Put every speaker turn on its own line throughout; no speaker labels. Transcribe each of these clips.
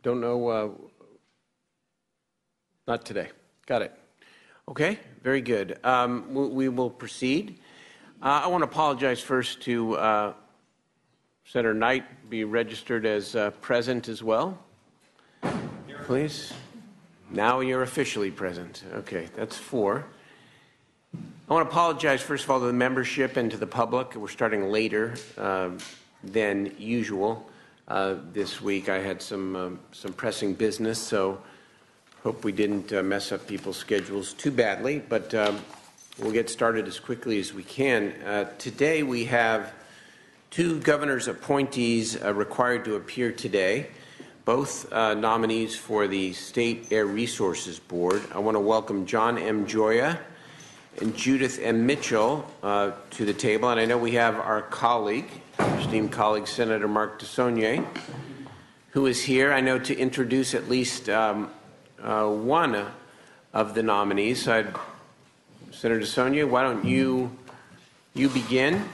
Don't know. Not today. Got it. Okay, very good. We will proceed. I want to apologize first to Senator Knight, be registered as present as well. Please. Now you're officially present. Okay, that's 4. I want to apologize first of all to the membership and to the public. We're starting later than usual this week. I had some pressing business, so hope we didn't mess up people's schedules too badly, but we'll get started as quickly as we can. Today we have 2 governor's appointees required to appear today, both nominees for the State Air Resources Board. I want to welcome John M. Gioia and Judith M. Mitchell to the table, and I know we have our colleague, esteemed colleague, Senator Mark DeSaulnier, who is here, I know, to introduce at least one of the nominees. Senator DeSaulnier, why don't you begin?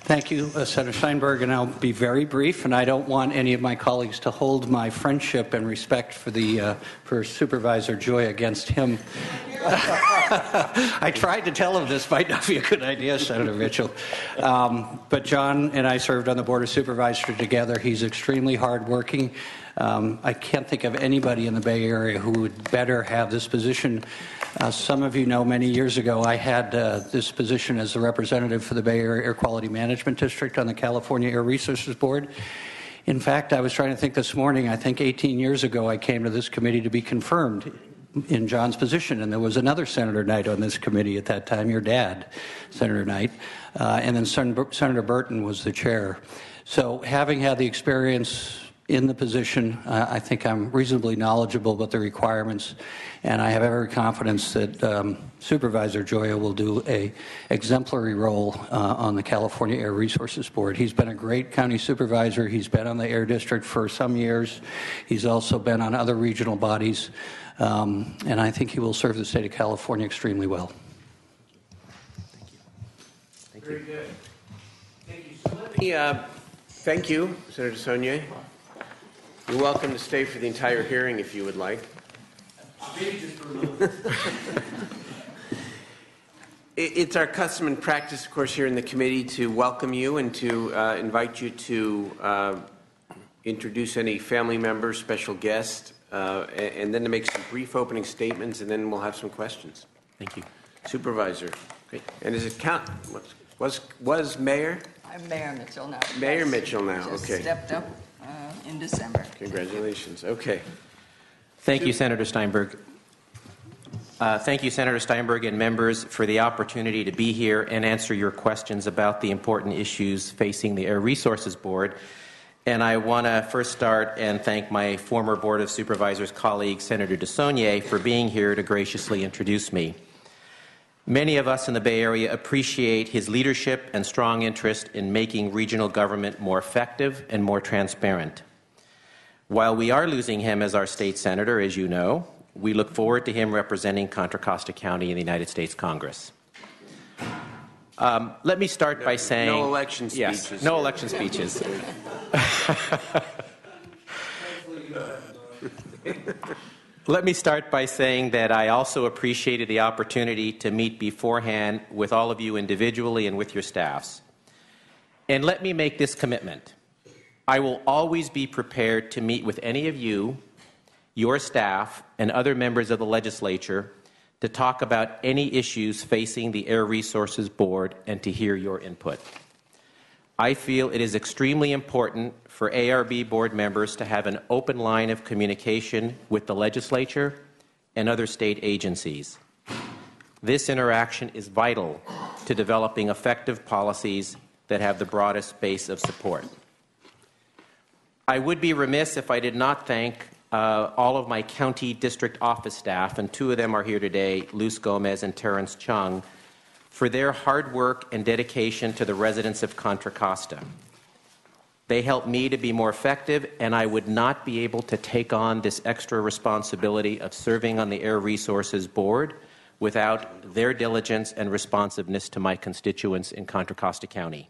Thank you, Senator Steinberg, and I'll be very brief, and I don't want any of my colleagues to hold my friendship and respect for Supervisor Gioia against him. I tried to tell him this might not be a good idea, Senator Mitchell. But John and I served on the Board of Supervisors together. He's extremely hardworking. I can't think of anybody in the Bay Area who would better have this position. Some of you know many years ago I had this position as the representative for the Bay Area Air Quality Management District on the California Air Resources Board. In fact, I was trying to think this morning, I think 18 years ago I came to this committee to be confirmed in John's position, and there was another Senator Knight on this committee at that time, your dad, Senator Knight, and then Senator Burton was the chair. So having had the experience in the position, I think I'm reasonably knowledgeable about the requirements, and I have every confidence that Supervisor Gioia will do an exemplary role on the California Air Resources Board. He's been a great county supervisor. He's been on the Air District for some years. He's also been on other regional bodies, and I think he will serve the state of California extremely well.
Thank you. Very good. Thank you. So let me thank you, Senator DeSaulnier. You're welcome to stay for the entire hearing if you would like. Maybe just for a little. It's our custom and practice, of course, here in the committee to welcome you and to invite you to introduce any family members, special guests, and then to make some brief opening statements, and then we'll have some questions. Thank you. Supervisor. Great. And is it count? Was Mayor?
I'm Mayor Mitchell now.
Mayor Mitchell now,
just
okay.
Stepped up in December.
Congratulations. Okay.
Thank you, Senator Steinberg. Thank you, Senator Steinberg and members, for the opportunity to be here and answer your questions about the important issues facing the Air Resources Board. And I want to first start and thank my former Board of Supervisors colleague, Senator DeSaulnier, for being here to graciously introduce me. Many of us in the Bay Area appreciate his leadership and strong interest in making regional government more effective and more transparent. While we are losing him as our state senator, as you know, we look forward to him representing Contra Costa County in the United States Congress. Let me start by saying...
No election speeches.
Yes, no election speeches. Let me start by saying that I also appreciated the opportunity to meet beforehand with all of you individually and with your staffs. And let me make this commitment. I will always be prepared to meet with any of you, your staff, and other members of the legislature to talk about any issues facing the Air Resources Board and to hear your input. I feel it is extremely important for ARB board members to have an open line of communication with the legislature and other state agencies. This interaction is vital to developing effective policies that have the broadest base of support. I would be remiss if I did not thank all of my county district office staff, and 2 of them are here today, Luz Gomez and Terrence Chung, for their hard work and dedication to the residents of Contra Costa. They help me to be more effective, and I would not be able to take on this extra responsibility of serving on the Air Resources Board without their diligence and responsiveness to my constituents in Contra Costa County.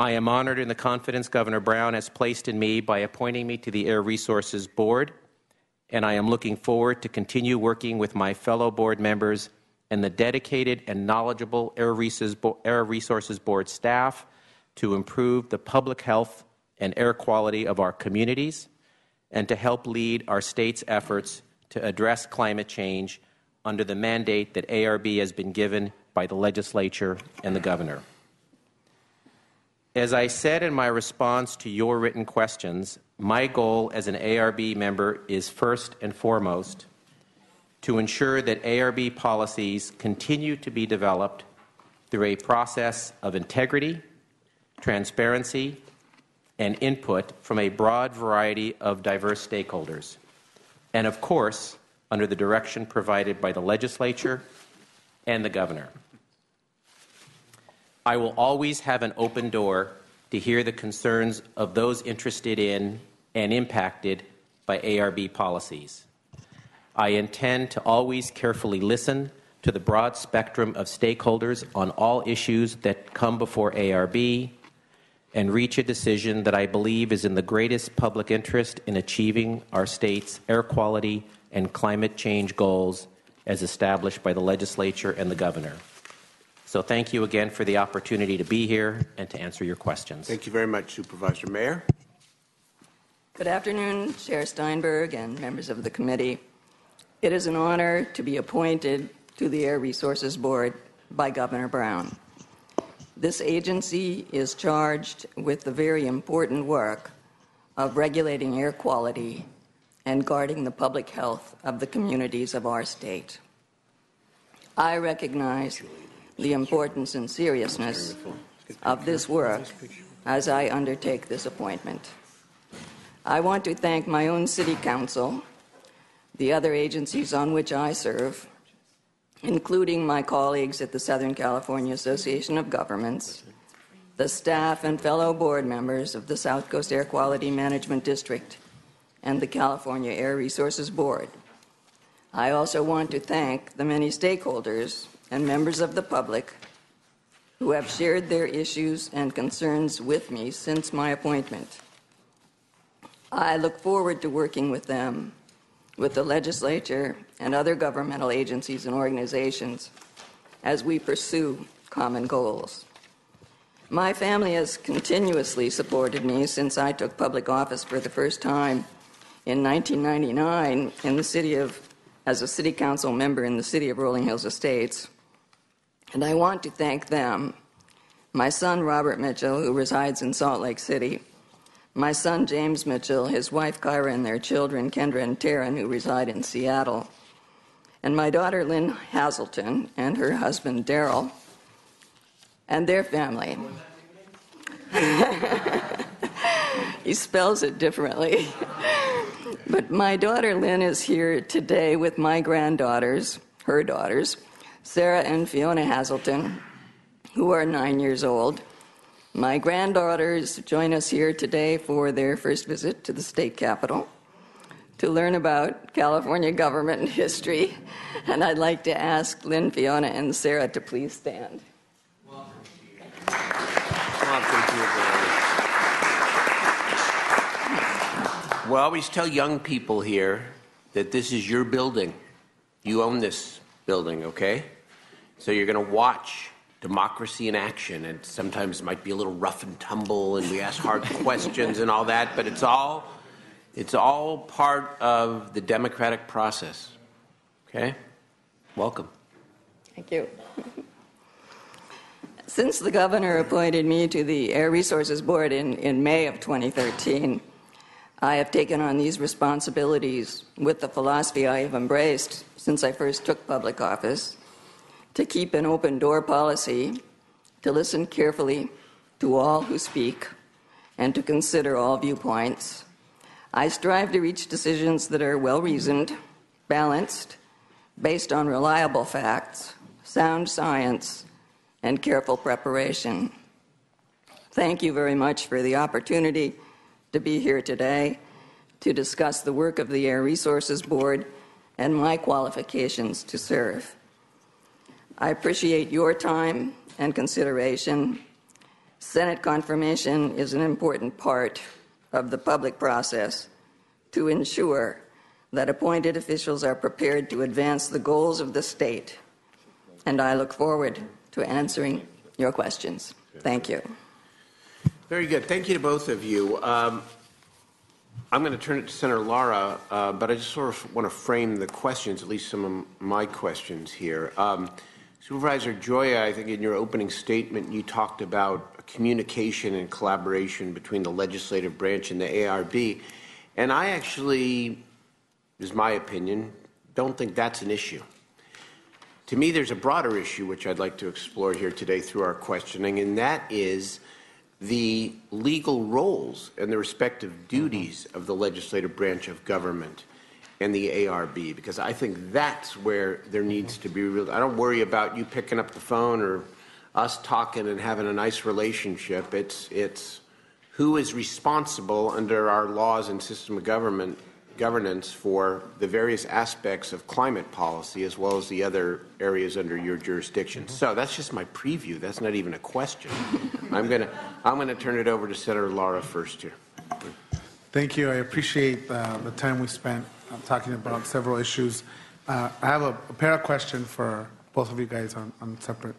I am honored in the confidence Governor Brown has placed in me by appointing me to the Air Resources Board, and I am looking forward to continue working with my fellow board members and the dedicated and knowledgeable Air Resources Board staff to improve the public health and air quality of our communities and to help lead our state's efforts to address climate change under the mandate that ARB has been given by the legislature and the governor. As I said in my response to your written questions, my goal as an ARB member is first and foremost to ensure that ARB policies continue to be developed through a process of integrity, transparency, and input from a broad variety of diverse stakeholders, and of course, under the direction provided by the legislature and the governor. I will always have an open door to hear the concerns of those interested in and impacted by ARB policies. I intend to always carefully listen to the broad spectrum of stakeholders on all issues that come before ARB and reach a decision that I believe is in the greatest public interest in achieving our state's air quality and climate change goals as established by the legislature and the governor. So thank you again for the opportunity to be here and to answer your questions.
Thank you very much, Supervisor Mayer.
Good afternoon, Chair Steinberg and members of the committee. It is an honor to be appointed to the Air Resources Board by Governor Brown. This agency is charged with the very important work of regulating air quality and guarding the public health of the communities of our state. I recognize the importance and seriousness of this work as I undertake this appointment. I want to thank my own City Council, the other agencies on which I serve, including my colleagues at the Southern California Association of Governments, the staff and fellow board members of the South Coast Air Quality Management District, and the California Air Resources Board. I also want to thank the many stakeholders and members of the public who have shared their issues and concerns with me since my appointment. I look forward to working with them, with the legislature and other governmental agencies and organizations as we pursue common goals. My family has continuously supported me since I took public office for the first time in 1999 in the city as a city council member in the city of Rolling Hills Estates. And I want to thank them, my son Robert Mitchell, who resides in Salt Lake City, my son James Mitchell, his wife Kyra, and their children Kendra and Taryn, who reside in Seattle, and my daughter Lynn Hazelton and her husband Daryl, and their family. He spells it differently. But my daughter Lynn is here today with my granddaughters, her daughters, Sarah and Fiona Hazelton, who are 9 years old. My granddaughters join us here today for their first visit to the state capitol to learn about California government and history. And I'd like to ask Lynn, Fiona, and Sarah to please stand.
Welcome to you. We always tell young people here that this is your building. You own this building, okay? So you're going to watch democracy in action, and sometimes it might be a little rough and tumble, and we ask hard questions and all that, but it's all part of the democratic process. Okay? Welcome.
Thank you. Since the governor appointed me to the Air Resources Board in May of 2013, I have taken on these responsibilities with the philosophy I have embraced since I first took public office, to keep an open door policy, to listen carefully to all who speak, and to consider all viewpoints. I strive to reach decisions that are well-reasoned, balanced, based on reliable facts, sound science, and careful preparation. Thank you very much for the opportunity to be here today to discuss the work of the Air Resources Board and my qualifications to serve. I appreciate your time and consideration, Senate confirmation is an important part of the public process to ensure that appointed officials are prepared to advance the goals of the state. And I look forward to answering your questions. Thank you.
Very good. Thank you to both of you. I'm going to turn it to Senator Lara, but I just sort of want to frame the questions, at least some of my questions here. Supervisor Gioia, I think in your opening statement you talked about communication and collaboration between the legislative branch and the ARB, and I actually, is my opinion, don't think that's an issue. To me, there's a broader issue which I'd like to explore here today through our questioning, and that is the legal roles and the respective duties of the legislative branch of government and the ARB, because I think that's where there needs to be real. I don't worry about you picking up the phone or us talking and having a nice relationship. It's who is responsible under our laws and system of governance for the various aspects of climate policy as well as the other areas under your jurisdiction. So that's just my preview. That's not even a question. I'm gonna turn it over to Senator Lara first here.
Thank you. I appreciate the time we spent talking about several issues. I have a pair of questions for both of you guys on separate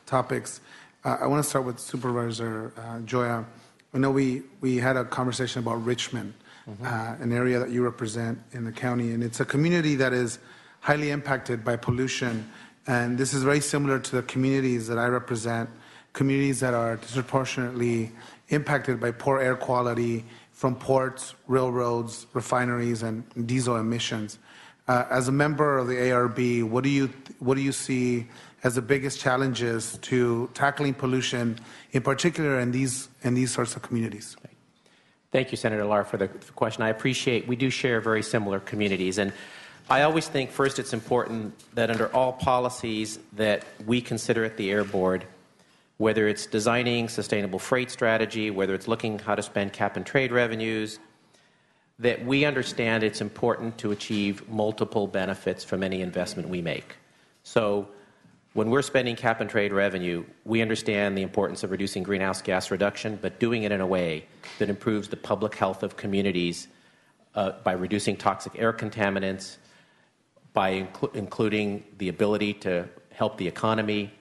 topics. I want to start with Supervisor Gioia. I know we had a conversation about Richmond, an area that you represent in the county, and it's a community that is highly impacted by pollution, and this is very similar to the communities that I represent, communities that are disproportionately impacted by poor air quality from ports, railroads, refineries, and diesel emissions. As a member of the ARB, what do you see as the biggest challenges to tackling pollution, in particular in these sorts of communities?
Thank you, Senator Lara, for the question. I appreciate we do share very similar communities, and I always think first it's important that under all policies that we consider at the Air Board, whether it's designing sustainable freight strategy, whether it's looking how to spend cap and trade revenues, that we understand it's important to achieve multiple benefits from any investment we make. So when we're spending cap and trade revenue, we understand the importance of reducing greenhouse gas reduction, but doing it in a way that improves the public health of communities by reducing toxic air contaminants, by including the ability to help the economy.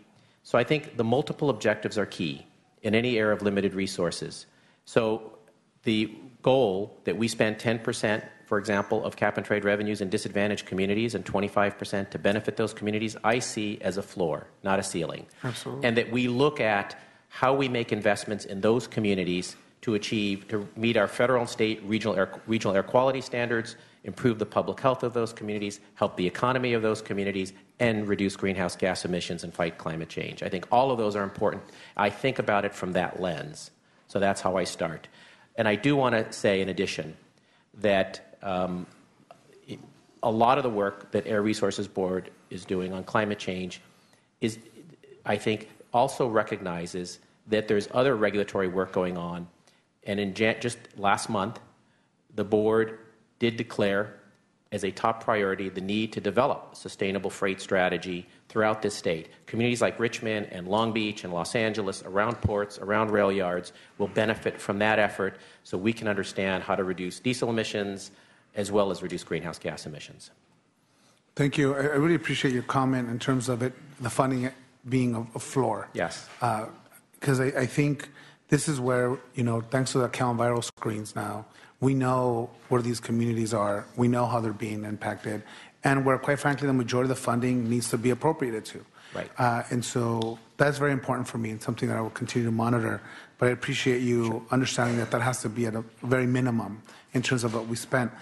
So I think the multiple objectives are key in any area of limited resources. So the goal that we spend 10%, for example, of cap and trade revenues in disadvantaged communities and 25% to benefit those communities, I see as a floor, not a ceiling.
Absolutely.
And that we look at how we make investments in those communities to meet our federal and state regional air quality standards, improve the public health of those communities, help the economy of those communities, and reduce greenhouse gas emissions and fight climate change. I think all of those are important. I think about it from that lens. So that's how I start. And I do want to say, in addition, that a lot of the work that Air Resources Board is doing on climate change is, I think, also recognizes that there's other regulatory work going on. And in just last month, the board did declare as a top priority the need to develop a sustainable freight strategy throughout this state. Communities like Richmond and Long Beach and Los Angeles, around ports, around rail yards, will benefit from that effort so we can understand how to reduce diesel emissions as well as reduce greenhouse gas emissions.
Thank you. I really appreciate your comment in terms of the funding being a floor.
Yes.
Because I think this is where, thanks to the account viral screens now, we know where these communities are. We know how they're being impacted, and where, quite frankly, the majority of the funding needs to be appropriated to.
Right.
And so that's very important for me and something that I will continue to monitor. But I appreciate you understanding that has to be at a very minimum in terms of what we spent.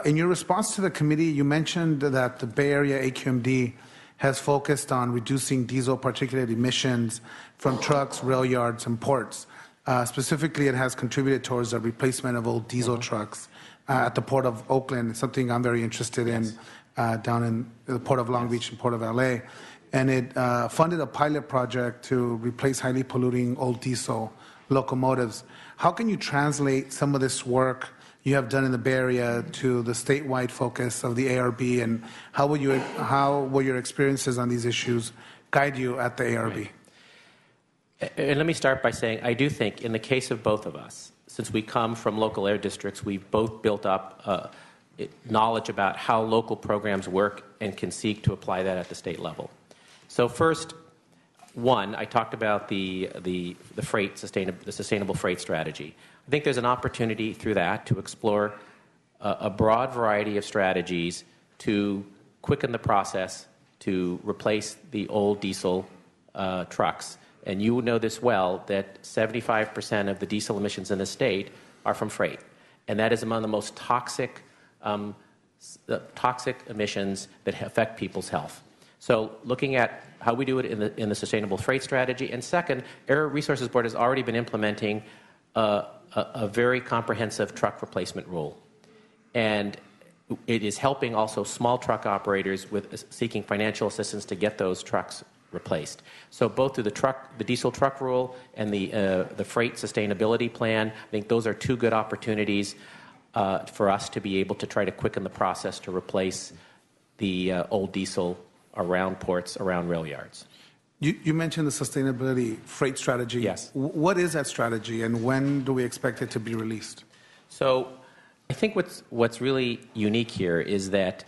In your response to the committee, you mentioned that the Bay Area AQMD has focused on reducing diesel particulate emissions from trucks, rail yards, and ports. Specifically, it has contributed towards the replacement of old diesel trucks at the Port of Oakland. It's something I'm very interested in down in the Port of Long Beach and Port of LA. And it funded a pilot project to replace highly polluting old diesel locomotives. How can you translate some of this work you have done in the Bay Area to the statewide focus of the ARB, and how will your experiences on these issues guide you at the ARB?
Right. And let me start by saying I do think in the case of both of us, since we come from local air districts, we've both built up knowledge about how local programs work and can seek to apply that at the state level. So first, one, I talked about the sustainable freight strategy. I think there's an opportunity through that to explore a broad variety of strategies to quicken the process to replace the old diesel trucks. And you know this well, that 75% of the diesel emissions in the state are from freight. And that is among the most toxic emissions that affect people's health. So looking at how we do it in the sustainable freight strategy. And second, Air Resources Board has already been implementing a very comprehensive truck replacement rule. And it is helping also small truck operators with seeking financial assistance to get those trucks replaced. So both through the diesel truck rule and the freight sustainability plan, I think those are two good opportunities for us to be able to try to quicken the process to replace the old diesel around ports, around rail yards.
You mentioned the sustainability freight strategy.
Yes.
What is that strategy, and when do we expect it to be released?
So I think what's really unique here is that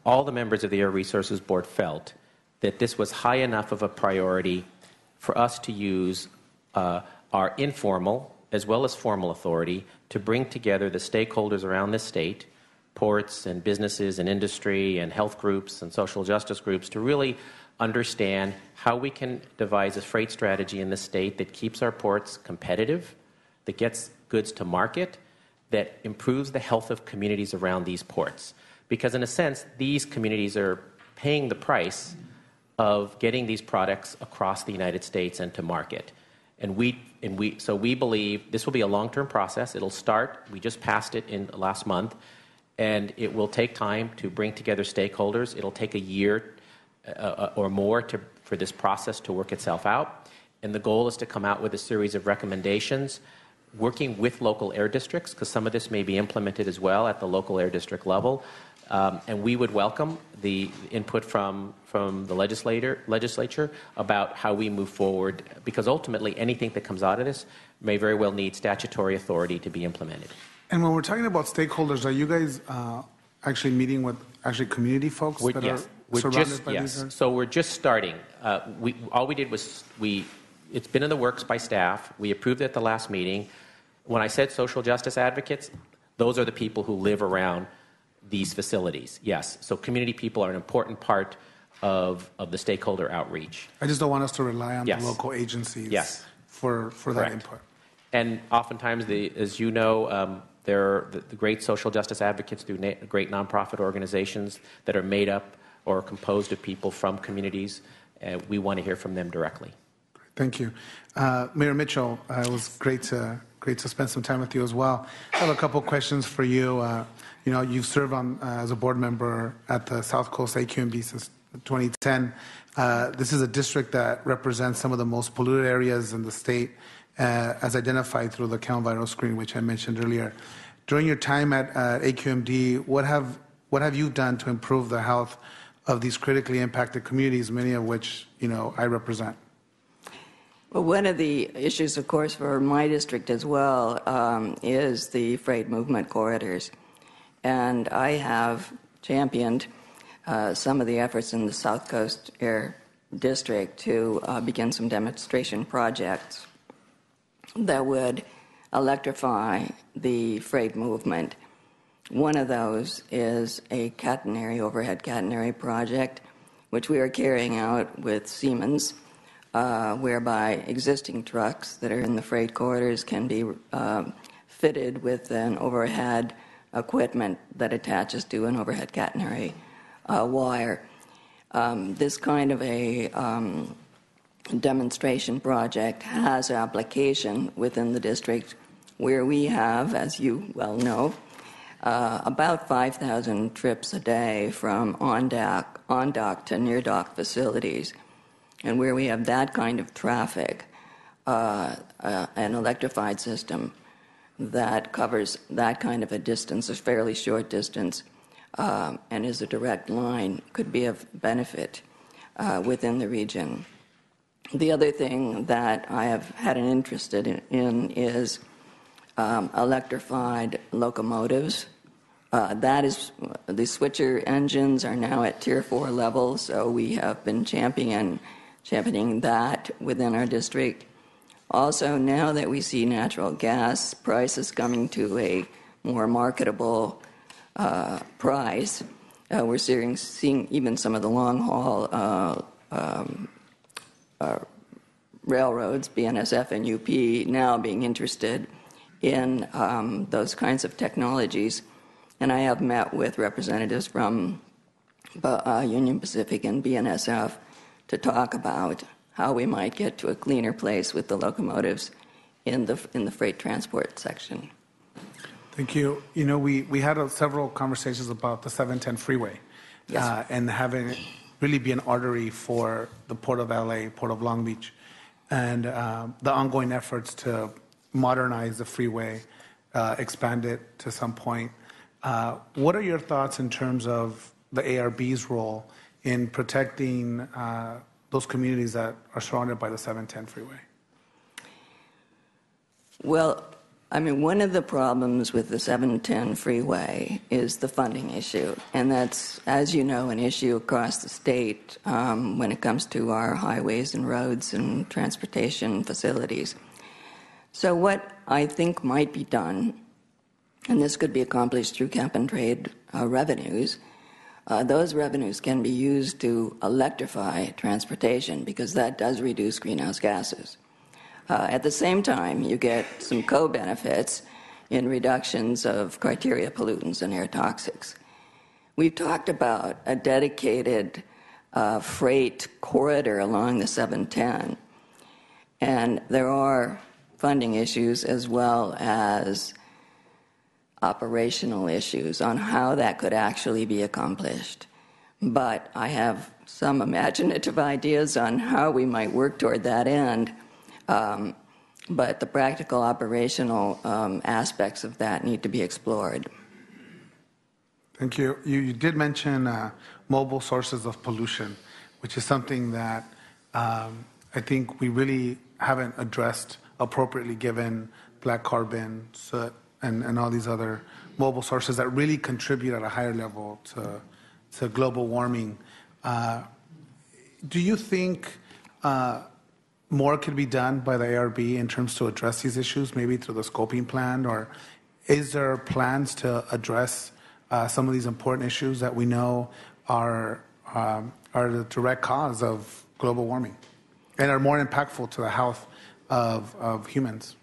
all the members of the Air Resources Board felt that this was high enough of a priority for us to use our informal as well as formal authority to bring together the stakeholders around this state, ports and businesses and industry and health groups and social justice groups, to really understand how we can devise a freight strategy in this state that keeps our ports competitive, that gets goods to market, that improves the health of communities around these ports. Because in a sense, these communities are paying the price of getting these products across the United States and to market. So we believe this will be a long-term process. It'll start, we just passed it in last month, and it will take time to bring together stakeholders. It'll take a year or more for this process to work itself out. And the goal is to come out with a series of recommendations, working with local air districts, because some of this may be implemented as well at the local air district level. And we would welcome the input from the legislature about how we move forward, because ultimately anything that comes out of this may very well need statutory authority to be implemented.
And when we're talking about stakeholders, are you guys actually meeting with community folks that are surrounded by these? Yes.
So we're just starting. All we did was it's been in the works by staff. We approved it at the last meeting. When I said social justice advocates, those are the people who live around these facilities. Yes. So community people are an important part of the stakeholder outreach.
I just don't want us to rely on
Yes.
the local agencies
Yes.
for
Correct.
that input.
And oftentimes, as you know, there are the great social justice advocates through great nonprofit organizations that are made up or composed of people from communities. We want to hear from them directly.
Thank you. Mayor Mitchell, it was great to spend some time with you as well. I have a couple questions for you. You've served as a board member at the South Coast AQMB since 2010. This is a district that represents some of the most polluted areas in the state, as identified through the Count Viral Screen, which I mentioned earlier. During your time at AQMD, what have you done to improve the health of these critically impacted communities, many of which I represent?
Well, one of the issues, of course, for my district as well is the freight movement corridors. And I have championed some of the efforts in the South Coast Air District to begin some demonstration projects that would electrify the freight movement. One of those is a overhead catenary project, which we are carrying out with Siemens, whereby existing trucks that are in the freight corridors can be fitted with an overhead equipment that attaches to an overhead catenary wire. This kind of a demonstration project has application within the district where we have, as you well know, about 5,000 trips a day from on-dock to near-dock facilities. And where we have that kind of traffic, an electrified system that covers that kind of a distance, a fairly short distance, and is a direct line, could be of benefit within the region. The other thing that I have had an interest in is electrified locomotives. That is, the switcher engines are now at Tier 4 level, so we have been championing that within our district. Also, now that we see natural gas prices coming to a more marketable price, we're seeing even some of the long-haul railroads, BNSF and UP, now being interested in those kinds of technologies. And I have met with representatives from Union Pacific and BNSF to talk about how we might get to a cleaner place with the locomotives in the freight transport section.
Thank you. You know, we had several conversations about the 710 freeway.
Yes.
And having it really be an artery for the Port of LA, Port of Long Beach, and the ongoing efforts to modernize the freeway, expand it to some point. What are your thoughts in terms of the ARB's role in protecting those communities that are surrounded by the 710 freeway?
Well, I mean, one of the problems with the 710 freeway is the funding issue, and that's, as you know, an issue across the state when it comes to our highways and roads and transportation facilities. So what I think might be done, and this could be accomplished through cap-and-trade revenues, those revenues can be used to electrify transportation because that does reduce greenhouse gases. At the same time, you get some co-benefits in reductions of criteria pollutants and air toxics. We've talked about a dedicated freight corridor along the 710, and there are funding issues as well as operational issues on how that could actually be accomplished. But I have some imaginative ideas on how we might work toward that end. But the practical operational aspects of that need to be explored.
Thank you. You did mention mobile sources of pollution, which is something that I think we really haven't addressed appropriately given black carbon, soot, and all these other mobile sources that really contribute at a higher level to global warming. Do you think more could be done by the ARB in terms to address these issues, maybe through the scoping plan, or is there plans to address some of these important issues that we know are the direct cause of global warming and are more impactful to the health of humans?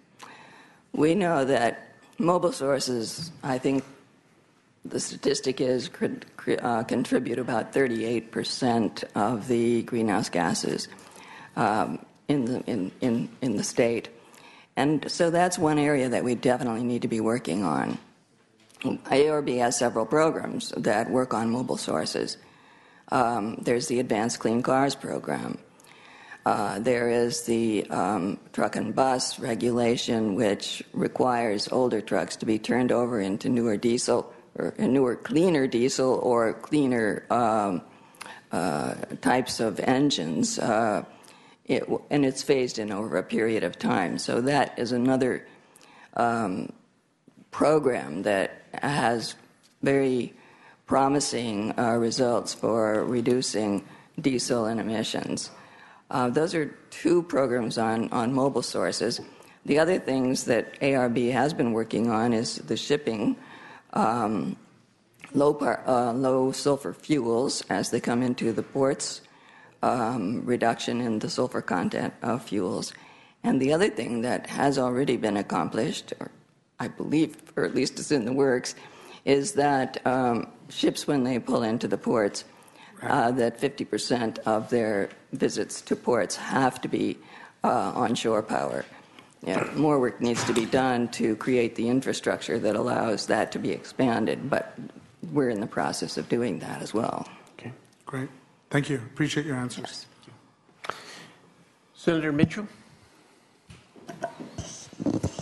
We
know that mobile sources, I think the statistic is, could contribute about 38% of the greenhouse gases in the state. And so that's one area that we definitely need to be working on. ARB has several programs that work on mobile sources. There's the Advanced Clean Cars program. There is the truck and bus regulation, which requires older trucks to be turned over into newer diesel, or newer, cleaner diesel, or cleaner types of engines. And it's phased in over a period of time. So that is another program that has very promising results for reducing diesel and emissions. Those are two programs on mobile sources. The other things that ARB has been working on is the shipping low sulfur fuels as they come into the ports, reduction in the sulfur content of fuels. And the other thing that has already been accomplished, or I believe, or at least is in the works, is that ships, when they pull into the ports, that 50% of their visits to ports have to be onshore power. Yeah, more work needs to be done to create the infrastructure that allows that to be expanded, but we're in the process of doing that as well.
Okay, great. Thank you. Appreciate your answers.
Yes.
Senator Mitchell.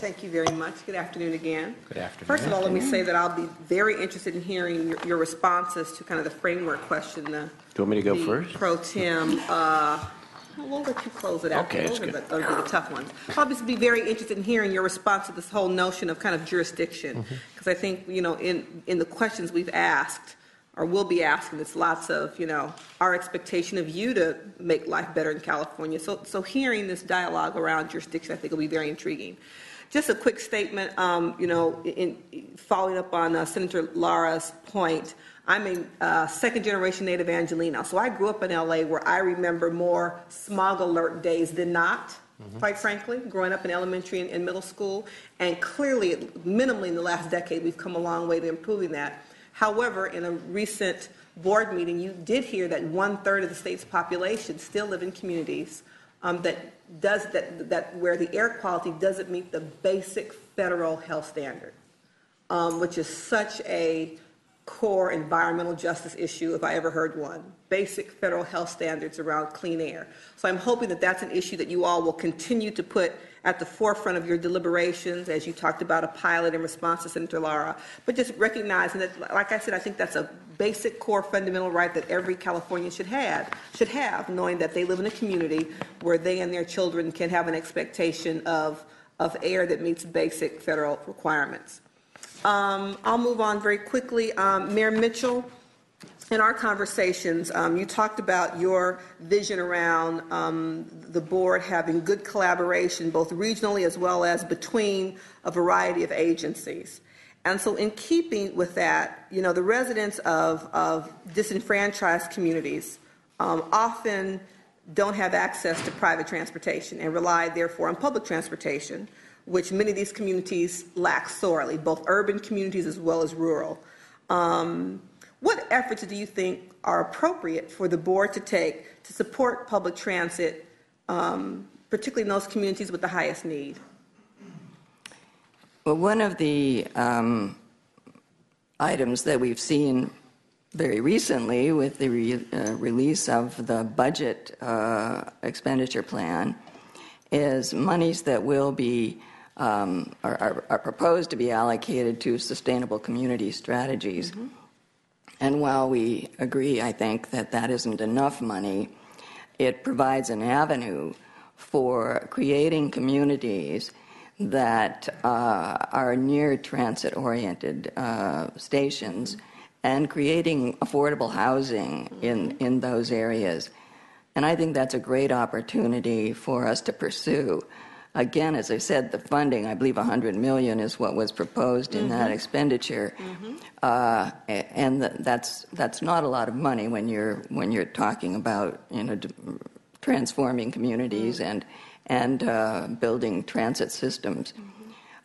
Thank you very much. Good afternoon again.
Good afternoon.
First of all, let me say that I'll be very interested in hearing your responses to kind of the framework question.
Do you want me to go first?
Pro tem We'll let you close it out.
Okay, that's
Those are
good.
those are the tough ones. I'll obviously be very interested in hearing your response to this whole notion of kind of jurisdiction, because I think, in the questions we've asked, or will be asking, it's lots of, our expectation of you to make life better in California. So hearing this dialogue around jurisdiction, I think will be very intriguing. Just a quick statement, in following up on Senator Lara's point, I'm a second-generation native Angelino, so I grew up in LA where I remember more smog alert days than not, quite frankly, growing up in elementary and middle school. And clearly, minimally in the last decade, we've come a long way to improving that. However, in a recent board meeting, you did hear that 1/3 of the state's population still live in communities that where the air quality doesn't meet the basic federal health standard, which is such a core environmental justice issue, if I ever heard one. Basic federal health standards around clean air. So I'm hoping that that's an issue that you all will continue to put at the forefront of your deliberations, as you talked about a pilot in response to Senator Lara. But just recognizing that, like I said, I think that's a basic core fundamental right that every Californian should have, knowing that they live in a community where they and their children can have an expectation of air that meets basic federal requirements. I'll move on very quickly. Mayor Mitchell, in our conversations, you talked about your vision around the board having good collaboration, both regionally as well as between a variety of agencies. And so in keeping with that, the residents of disenfranchised communities often don't have access to private transportation and rely, therefore, on public transportation, which many of these communities lack sorely, both urban communities as well as rural. What efforts do you think are appropriate for the board to take to support public transit, particularly in those communities with the highest need?
Well, one of the items that we've seen very recently with the release of the budget expenditure plan is monies that will be are proposed to be allocated to sustainable community strategies. And while we agree, I think, that isn't enough money, it provides an avenue for creating communities that are near transit-oriented stations and creating affordable housing in those areas. And I think that's a great opportunity for us to pursue. Again, as I said, the funding, I believe $100 million is what was proposed in that expenditure, and that's not a lot of money when you're talking about transforming communities and building transit systems.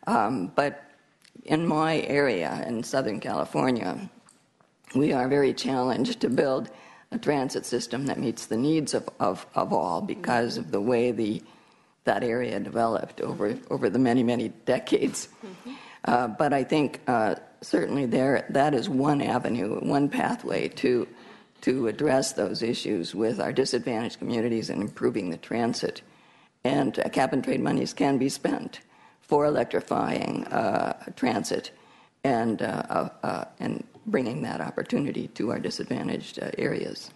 But in my area in Southern California, we are very challenged to build a transit system that meets the needs of all because of the way that area developed over the many decades. But I think certainly that is one avenue, one pathway to address those issues with our disadvantaged communities and improving the transit. And cap and trade monies can be spent for electrifying transit and bringing that opportunity to our disadvantaged areas.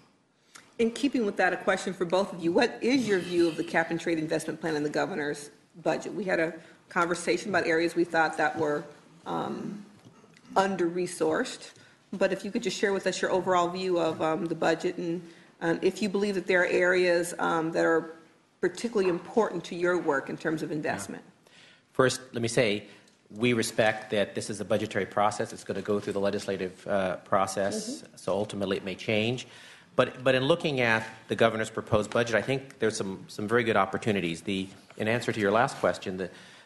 In keeping with that, a question for both of you. What is your view of the cap and trade investment plan in the governor's budget? We had a conversation about areas we thought that were under-resourced, but if you could just share with us your overall view of the budget and if you believe that there are areas that are particularly important to your work in terms of investment.
First, let me say, we respect that this is a budgetary process. It's going to go through the legislative process, so ultimately it may change. But in looking at the governor's proposed budget, I think there's some very good opportunities. In answer to your last question,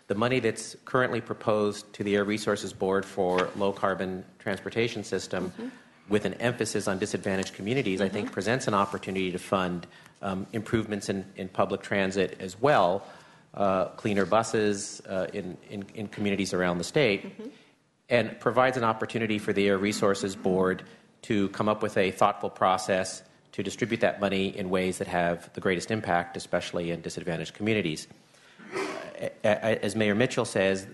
the money that's currently proposed to the Air Resources Board for low-carbon transportation system, with an emphasis on disadvantaged communities, I think presents an opportunity to fund improvements in public transit as well, cleaner buses in communities around the state, and provides an opportunity for the Air Resources Board to come up with a thoughtful process to distribute that money in ways that have the greatest impact, especially in disadvantaged communities. As Mayor Mitchell says,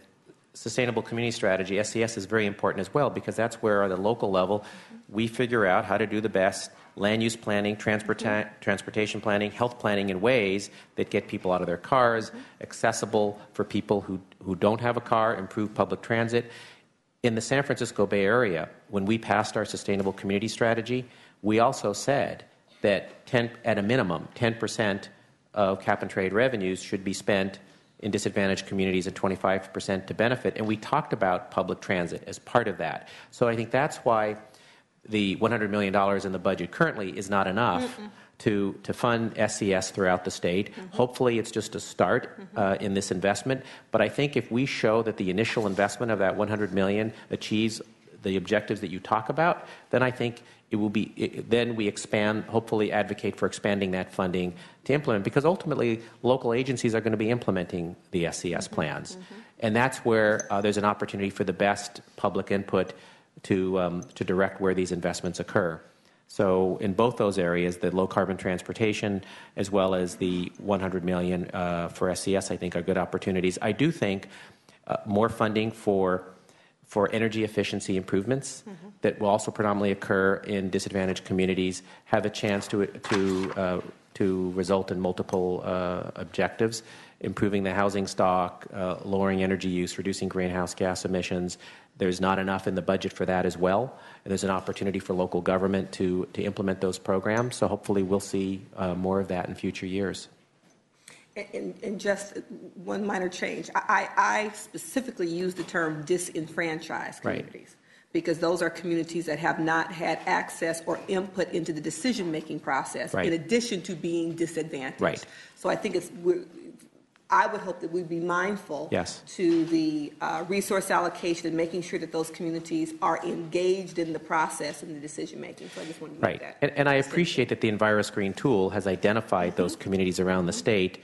sustainable community strategy, SCS, is very important as well because that's where at the local level we figure out how to do the best land use planning, transportation planning, health planning in ways that get people out of their cars, accessible for people who don't have a car, improve public transit. In the San Francisco Bay Area, when we passed our sustainable community strategy, we also said that at a minimum, 10% of cap and trade revenues should be spent in disadvantaged communities and 25% to benefit. And we talked about public transit as part of that. So I think that's why the $100 million in the budget currently is not enough to fund SCS throughout the state. Hopefully it's just a start in this investment. But I think if we show that the initial investment of that $100 million achieves the objectives that you talk about, then I think it will be, then we expand, hopefully advocate for expanding that funding to implement, because ultimately local agencies are going to be implementing the SCS plans. And that's where there's an opportunity for the best public input to direct where these investments occur. So in both those areas, the low carbon transportation as well as the $100 million for SCS, I think are good opportunities. I do think more funding for energy efficiency improvements that will also predominantly occur in disadvantaged communities have a chance to result in multiple objectives: improving the housing stock, lowering energy use, reducing greenhouse gas emissions. There's not enough in the budget for that as well, and there's an opportunity for local government to implement those programs. So hopefully we'll see more of that in future years.
And just one minor change. I specifically use the term disenfranchised communities, because those are communities that have not had access or input into the decision-making process, in addition to being disadvantaged. So I think I would hope that we'd be mindful to the resource allocation and making sure that those communities are engaged in the process and the decision-making. So I just wanted to make that.
And I appreciate that the EnviroScreen tool has identified those communities around the state.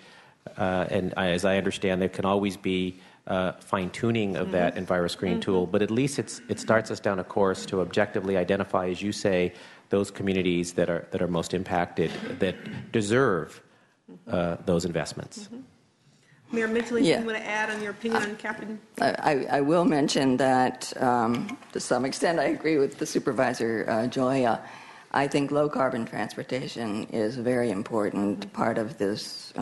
And as I understand, there can always be fine-tuning of that EnviroScreen tool, but at least it starts us down a course to objectively identify, as you say, those communities that are most impacted, that deserve those investments.
Mayor Mitchell, anything you want to add on your opinion on Captain?
I will mention that to some extent I agree with the Supervisor Gioia. I think low-carbon transportation is a very important part of this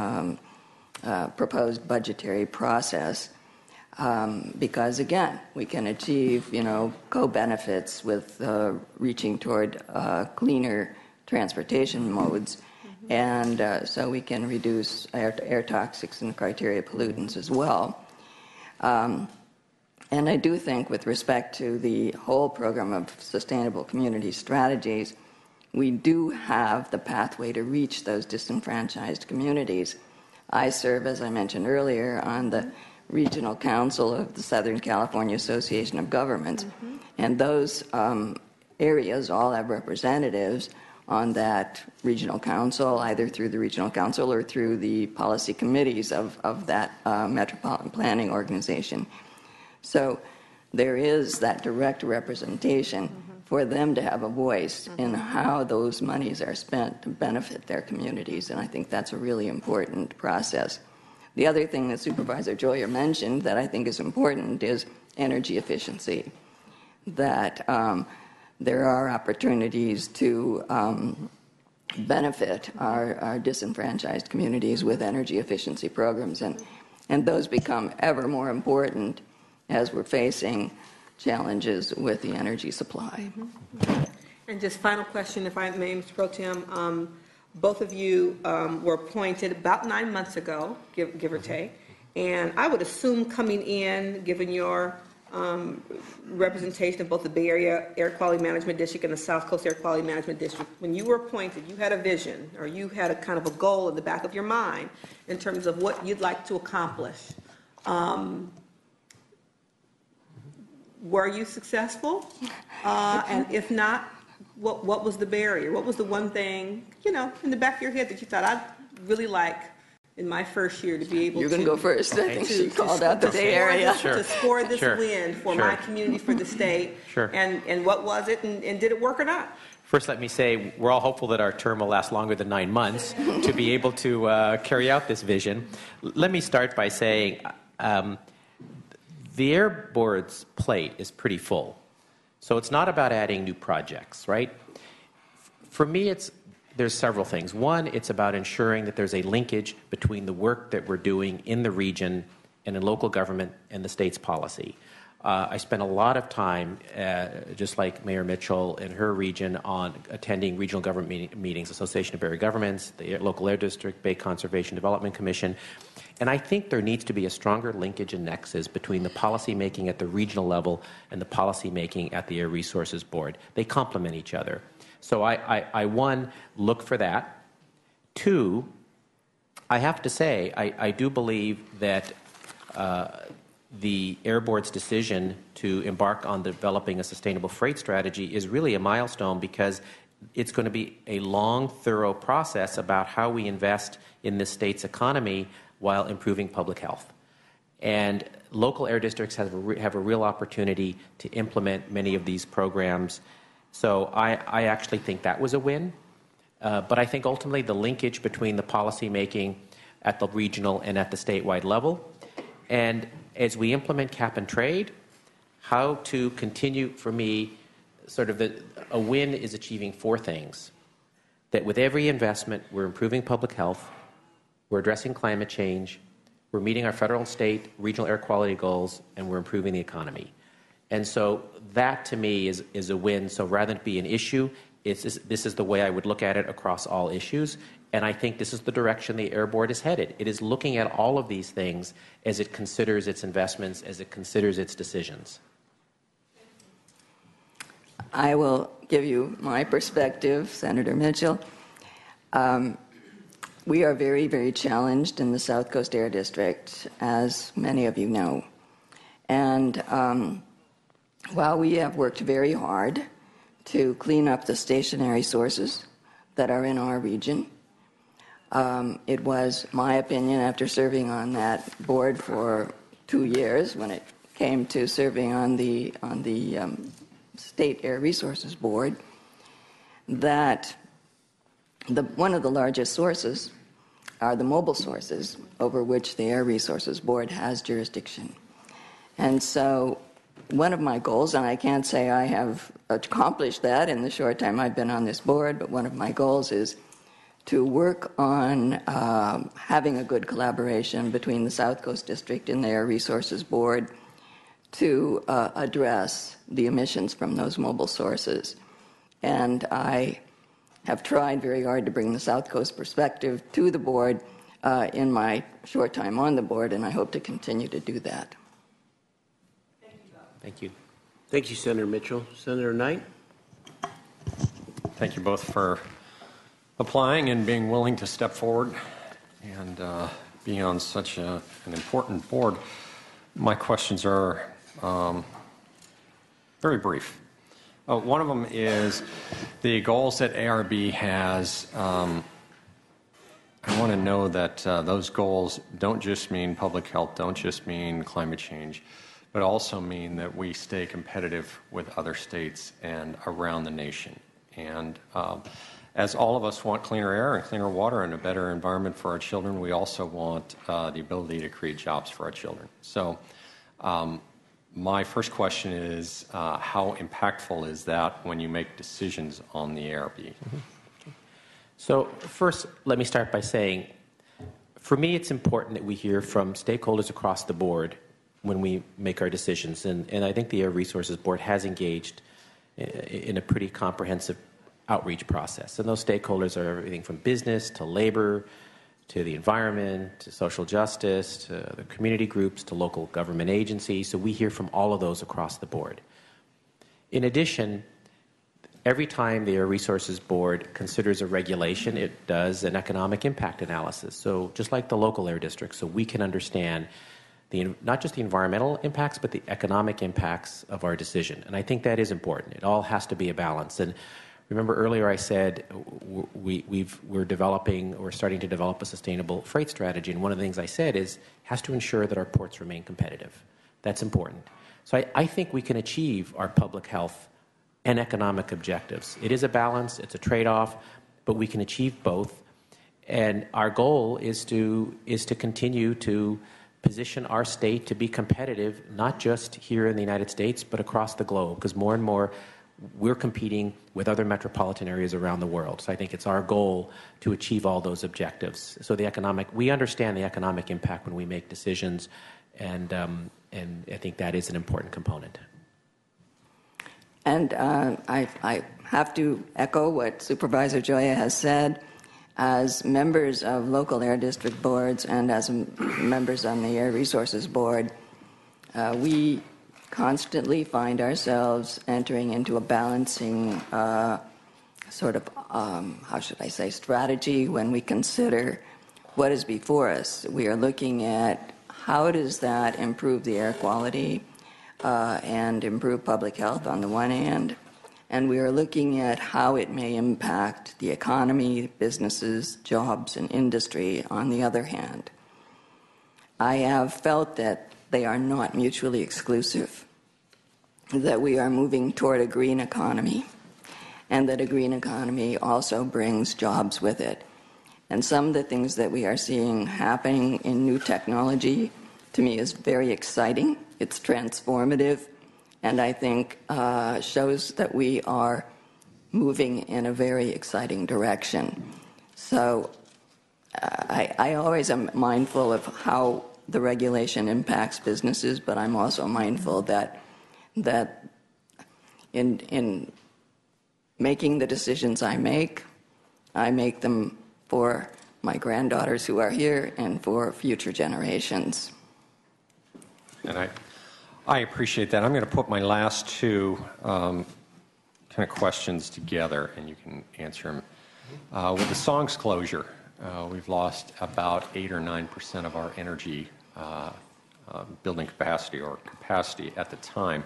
proposed budgetary process, because, again, we can achieve, co-benefits with reaching toward cleaner transportation modes, and so we can reduce air toxics and criteria pollutants as well. And I do think, with respect to the whole program of sustainable community strategies, we do have the pathway to reach those disenfranchised communities. I serve, as I mentioned earlier, on the Regional Council of the Southern California Association of Governments, and those areas all have representatives on that regional council, either through the regional council or through the policy committees of that metropolitan planning organization. So there is that direct representation for them to have a voice in how those monies are spent to benefit their communities, and I think that's a really important process. The other thing that Supervisor Gioia mentioned that I think is important is energy efficiency, that there are opportunities to benefit our disenfranchised communities with energy efficiency programs, and those become ever more important as we're facing challenges with the energy supply.
And just final question, if I may, Mr. Pro Tem. Both of you were appointed about 9 months ago, give or take, and I would assume coming in, given your representation of both the Bay Area Air Quality Management District and the South Coast Air Quality Management District, when you were appointed, you had a vision, or you had a kind of a goal in the back of your mind in terms of what you'd like to accomplish. Were you successful? And if not, what was the barrier? What was the one thing, in the back of your head that you thought, I'd really like in my first year to be able to...
You're going to go first. I think she called out the Bay Area.
To score this win for my community, for the state. And what was it, and did it work or not?
First, let me say we're all hopeful that our term will last longer than 9 months to be able to carry out this vision. Let me start by saying the Air Board's plate is pretty full. So it's not about adding new projects, right? For me, there's several things. One, it's about ensuring that there's a linkage between the work that we're doing in the region and in local government and the state's policy. I spent a lot of time, just like Mayor Mitchell in her region, on attending regional government meetings, Association of Area Governments, the local air district, Bay Conservation Development Commission. And I think there needs to be a stronger linkage and nexus between the policy making at the regional level and the policy making at the Air Resources Board. They complement each other. So I one, look for that. Two, I have to say, I do believe that the Air Board's decision to embark on developing a sustainable freight strategy is really a milestone, because it's going to be a long, thorough process about how we invest in this state's economy while improving public health. And local air districts have a real opportunity to implement many of these programs. So I actually think that was a win. But I think ultimately the linkage between the policy making at the regional and at the statewide level, and as we implement cap and trade, how to continue, for me, sort of a win is achieving four things. That with every investment, we're improving public health, we're addressing climate change, we're meeting our federal and state regional air quality goals, and we're improving the economy. And so that, to me, is a win. So rather than be an issue, this is the way I would look at it across all issues. And I think this is the direction the Air Board is headed. It is looking at all of these things as it considers its investments, as it considers its decisions.
I will give you my perspective, Senator Mitchell. We are very, very challenged in the South Coast Air District, as many of you know. And while we have worked very hard to clean up the stationary sources that are in our region, it was my opinion, after serving on that board for 2 years, when it came to serving on the State Air Resources Board, that one of the largest sources are the mobile sources over which the Air Resources Board has jurisdiction. And so one of my goals, and I can't say I have accomplished that in the short time I've been on this board, but one of my goals is to work on having a good collaboration between the South Coast District and the Air Resources Board to address the emissions from those mobile sources. And I have tried very hard to bring the South Coast perspective to the board in my short time on the board, and I hope to continue to do that.
Thank you.
Thank you, Senator Mitchell. Senator Knight?
Thank you both for applying and being willing to step forward and be on such an important board. My questions are very brief. One of them is the goals that ARB has. I want to know that those goals don't just mean public health, don't just mean climate change, but also mean that we stay competitive with other states and around the nation. And as all of us want cleaner air and cleaner water and a better environment for our children, we also want the ability to create jobs for our children. So my first question is, how impactful is that when you make decisions on the ARB?
Mm-hmm. Okay. So first, let me start by saying, for me, it's important that we hear from stakeholders across the board when we make our decisions. And I think the Air Resources Board has engaged in a pretty comprehensive outreach process. And those stakeholders are everything from business to labor to the environment, to social justice, to the community groups, to local government agencies. So we hear from all of those across the board. In addition, every time the Air Resources Board considers a regulation, it does an economic impact analysis. So just like the local air districts, so we can understand not just the environmental impacts, but the economic impacts of our decision. And I think that is important. It all has to be a balance. And remember earlier I said we're starting to develop a sustainable freight strategy. And one of the things I said is has to ensure that our ports remain competitive. That's important. So I think we can achieve our public health and economic objectives. It is a balance, it's a trade-off, but we can achieve both. And our goal is to continue to position our state to be competitive, not just here in the United States, but across the globe, because more and more we're competing with other metropolitan areas around the world. So I think it's our goal to achieve all those objectives. So we understand the economic impact when we make decisions, and I think that is an important component.
And I have to echo what Supervisor Gioia has said. As members of local air district boards and as members on the Air Resources Board, we constantly find ourselves entering into a balancing strategy when we consider what is before us. We are looking at how does that improve the air quality and improve public health on the one hand, and we are looking at how it may impact the economy, businesses, jobs, and industry on the other hand. I have felt that they are not mutually exclusive, that we are moving toward a green economy, and that a green economy also brings jobs with it. And some of the things that we are seeing happening in new technology, to me, is very exciting. It's transformative, and I think shows that we are moving in a very exciting direction. So I always am mindful of how the regulation impacts businesses, but I'm also mindful that in making the decisions I make them for my granddaughters who are here and for future generations.
And I appreciate that. I'm going to put my last two kind of questions together, and you can answer them. With the Songs closure, we've lost about 8 or 9% of our energy building capacity or capacity at the time.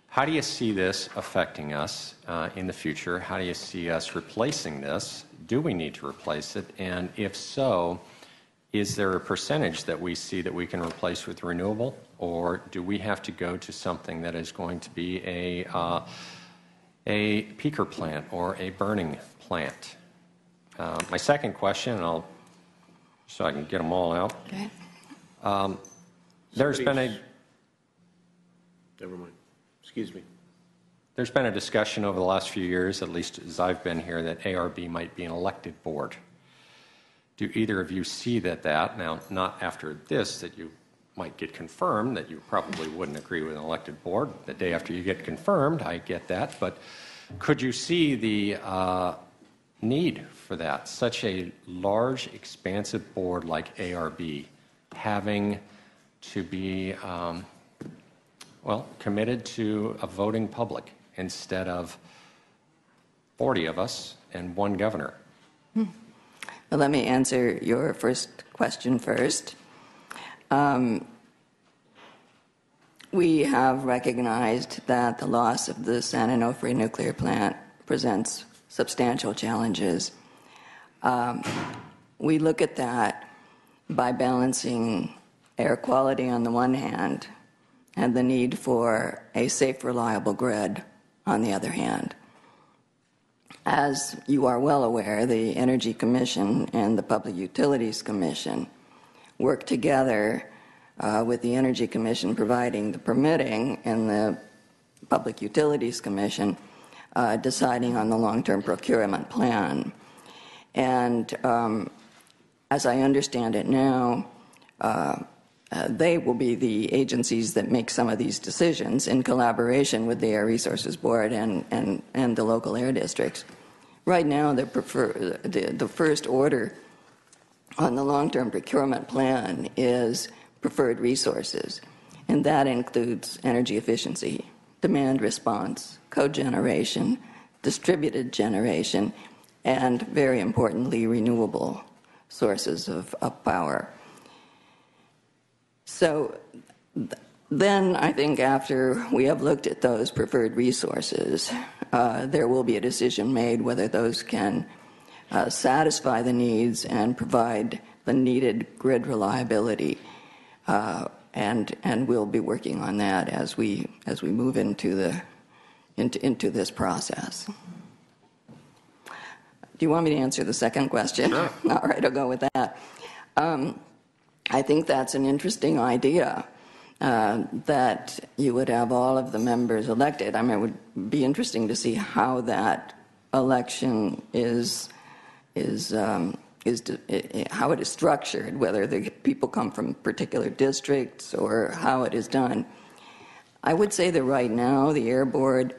How do you see this affecting us in the future? How do you see us replacing this? Do we need to replace it? And if so, is there a percentage that we see that we can replace with renewable, or do we have to go to something that is going to be a peaker plant or a burning plant? My second question, so I can get them all out.
Okay.
There's been a...
Never mind. Excuse me.
There's been a discussion over the last few years, at least as I've been here, that ARB might be an elected board. Do either of you see that now, not after this, that you might get confirmed, that you probably wouldn't agree with an elected board the day after you get confirmed, I get that, but could you see the need for that, such a large, expansive board like ARB having to be committed to a voting public instead of 40 of us and one governor?
Well, let me answer your first question first. We have recognized that the loss of the San Onofre nuclear plant presents substantial challenges. We look at that by balancing air quality on the one hand and the need for a safe, reliable grid on the other hand. As you are well aware, the Energy Commission and the Public Utilities Commission work together with the Energy Commission providing the permitting and the Public Utilities Commission deciding on the long-term procurement plan. And as I understand it now, they will be the agencies that make some of these decisions in collaboration with the Air Resources Board and the local air districts. Right now, the first order on the long-term procurement plan is preferred resources, and that includes energy efficiency, demand response, cogeneration, distributed generation, and very importantly, renewable sources of power. So then I think after we have looked at those preferred resources, there will be a decision made whether those can satisfy the needs and provide the needed grid reliability. And we'll be working on that as we move into this process. Do you want me to answer the second question?
Sure.
All right, I'll go with that. I think that's an interesting idea, that you would have all of the members elected. I mean, it would be interesting to see how that election how it is structured, whether the people come from particular districts or how it is done. I would say that right now the Air Board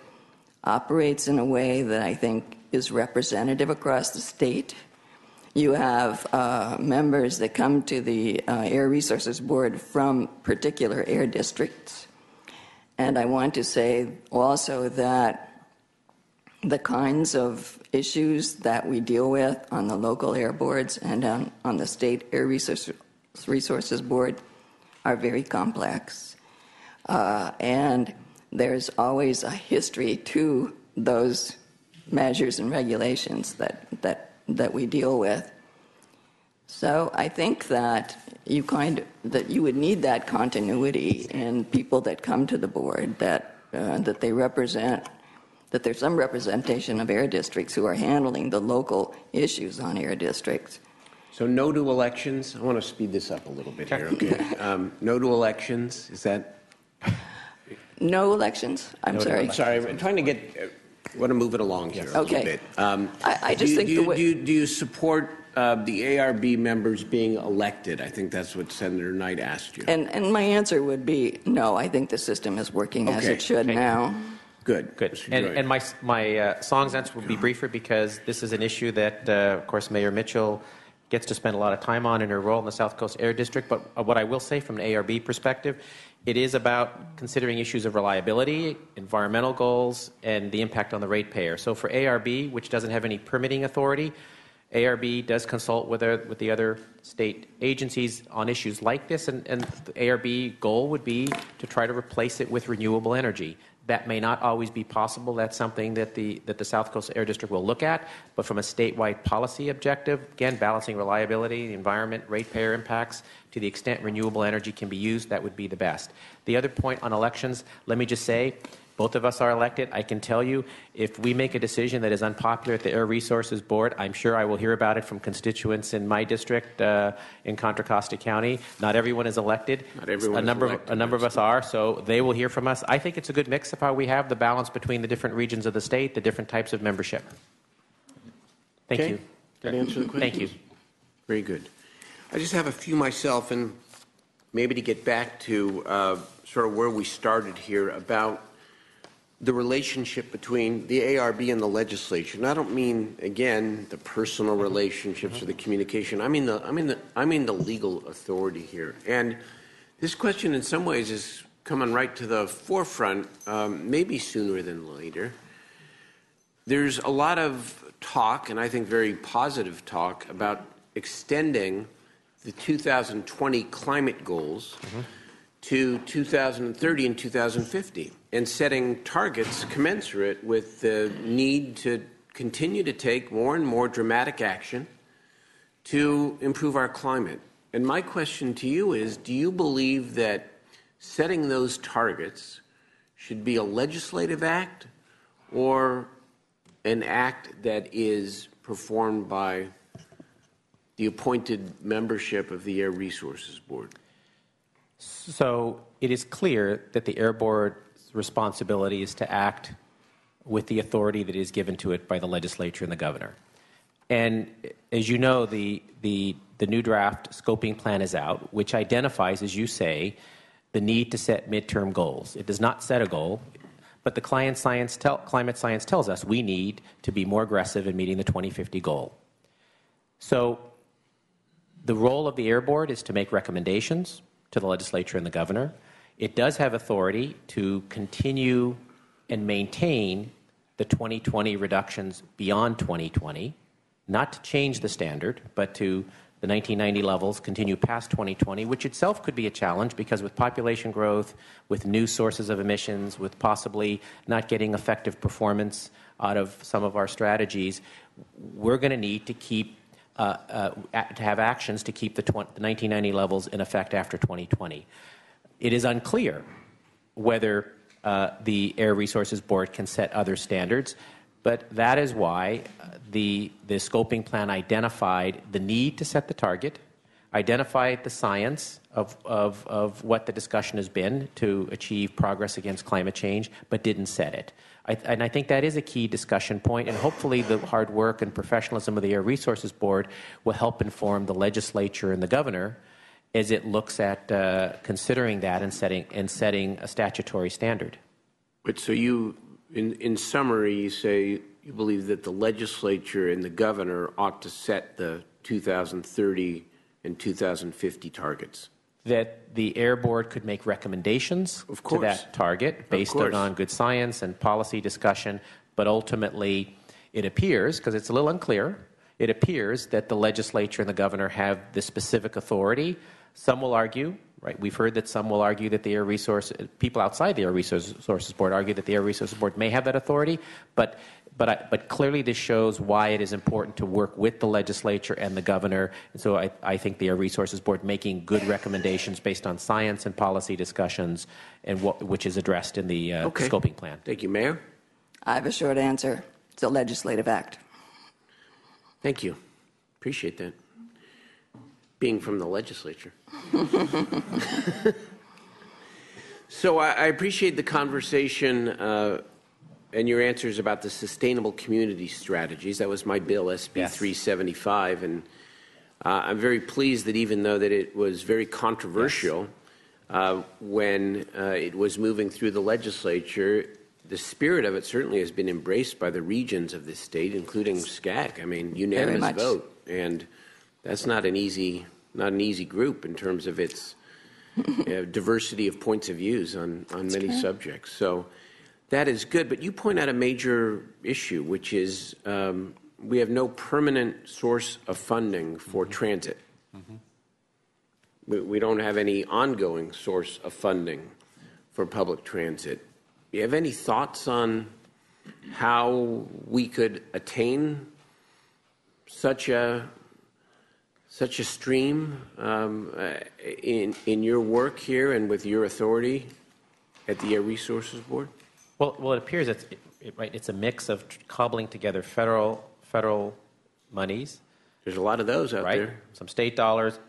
operates in a way that I think is representative across the state. You have members that come to the Air Resources Board from particular air districts. And I want to say also that the kinds of issues that we deal with on the local air boards and on the state Air Resources Board are very complex. And there's always a history to those measures and regulations that we deal with. So I think that you would need that continuity in people that come to the board, that they represent, that there's some representation of air districts who are handling the local issues on air districts.
So no to elections. I want to speed this up a little bit here, okay? No to elections. Is that?
No elections? I'm sorry.
Sorry, I'm trying to want to move it along here a little bit.
I just think
do you support the ARB members being elected? I think that's what Senator Knight asked you.
And my answer would be no. I think the system is working as it should now.
Good.
And my song's answer will be briefer because this is an issue that, of course, Mayor Mitchell gets to spend a lot of time on in her role in the South Coast Air District. But what I will say from an ARB perspective, it is about considering issues of reliability, environmental goals, and the impact on the ratepayer. So for ARB, which doesn't have any permitting authority, ARB does consult with the other state agencies on issues like this, and the ARB goal would be to try to replace it with renewable energy. That may not always be possible. That's something that the South Coast Air District will look at. But from a statewide policy objective, again, balancing reliability, the environment, ratepayer impacts, to the extent renewable energy can be used, that would be the best. The other point on elections, let me just say, both of us are elected. I can tell you, if we make a decision that is unpopular at the Air Resources Board, I'm sure I will hear about it from constituents in my district in Contra Costa County. Not everyone is elected.
Not everyone
a number of us are, so they will hear from us. I think it's a good mix of how we have the balance between the different regions of the state, the different types of membership. Thank you.
Did that answer the question?
Thank you.
Very good. I just have a few myself, and maybe to get back to sort of where we started here about the relationship between the ARB and the legislature. And I don't mean, again, the personal relationships or the communication. I mean the legal authority here. And this question, in some ways, is coming right to the forefront, maybe sooner than later. There's a lot of talk, and I think very positive talk, about extending the 2020 climate goals to 2030 and 2050, and setting targets commensurate with the need to continue to take more and more dramatic action to improve our climate. And my question to you is, do you believe that setting those targets should be a legislative act or an act that is performed by the appointed membership of the Air Resources Board?
So it is clear that the Air Board's responsibility is to act with the authority that is given to it by the legislature and the governor. And as you know, the new draft scoping plan is out, which identifies, as you say, the need to set midterm goals. It does not set a goal, but the climate science tells us we need to be more aggressive in meeting the 2050 goal. So the role of the Air Board is to make recommendations to the legislature and the governor. It does have authority to continue and maintain the 2020 reductions beyond 2020, not to change the standard, but to the 1990 levels, continue past 2020, which itself could be a challenge because with population growth, with new sources of emissions, with possibly not getting effective performance out of some of our strategies, we're going to need to keep to have actions to keep the 1990 levels in effect after 2020. It is unclear whether the Air Resources Board can set other standards, but that is why the scoping plan identified the need to set the target, identify the science of what the discussion has been to achieve progress against climate change, but didn't set it. And I think that is a key discussion point, and hopefully the hard work and professionalism of the Air Resources Board will help inform the legislature and the governor as it looks at considering that and setting a statutory standard.
But so you, in summary, you say you believe that the legislature and the governor ought to set the 2030 and 2050 targets.
That the Air Board could make recommendations to that target based on good science and policy discussion, but ultimately it appears, because it's a little unclear, it appears that the legislature and the governor have the specific authority. Some will argue, right, we've heard that some will argue that the Air Resources, people outside the Air Resources Board argue that the Air Resources Board may have that authority, but clearly this shows why it is important to work with the legislature and the governor. And so I think the Air Resources Board making good recommendations based on science and policy discussions, and which is addressed in the scoping plan.
Thank you, Mayor.
I have a short answer. It's a legislative act.
Thank you. Appreciate that. Being from the legislature. So I appreciate the conversation and your answers about the sustainable community strategies. That was my bill, SB 375, and I'm very pleased that even though that it was very controversial when it was moving through the legislature, the spirit of it certainly has been embraced by the regions of this state, including SCAC. I mean, unanimous vote, and that's not an easy group in terms of its diversity of points of views on many subjects. So that is good. But you point out a major issue, which is we have no permanent source of funding for transit. We don't have any ongoing source of funding for public transit. Do you have any thoughts on how we could attain such a stream in your work here and with your authority at the Air Resources Board?
Well, it appears it's a mix of cobbling together federal monies.
There's a lot of those out there.
Some state dollars.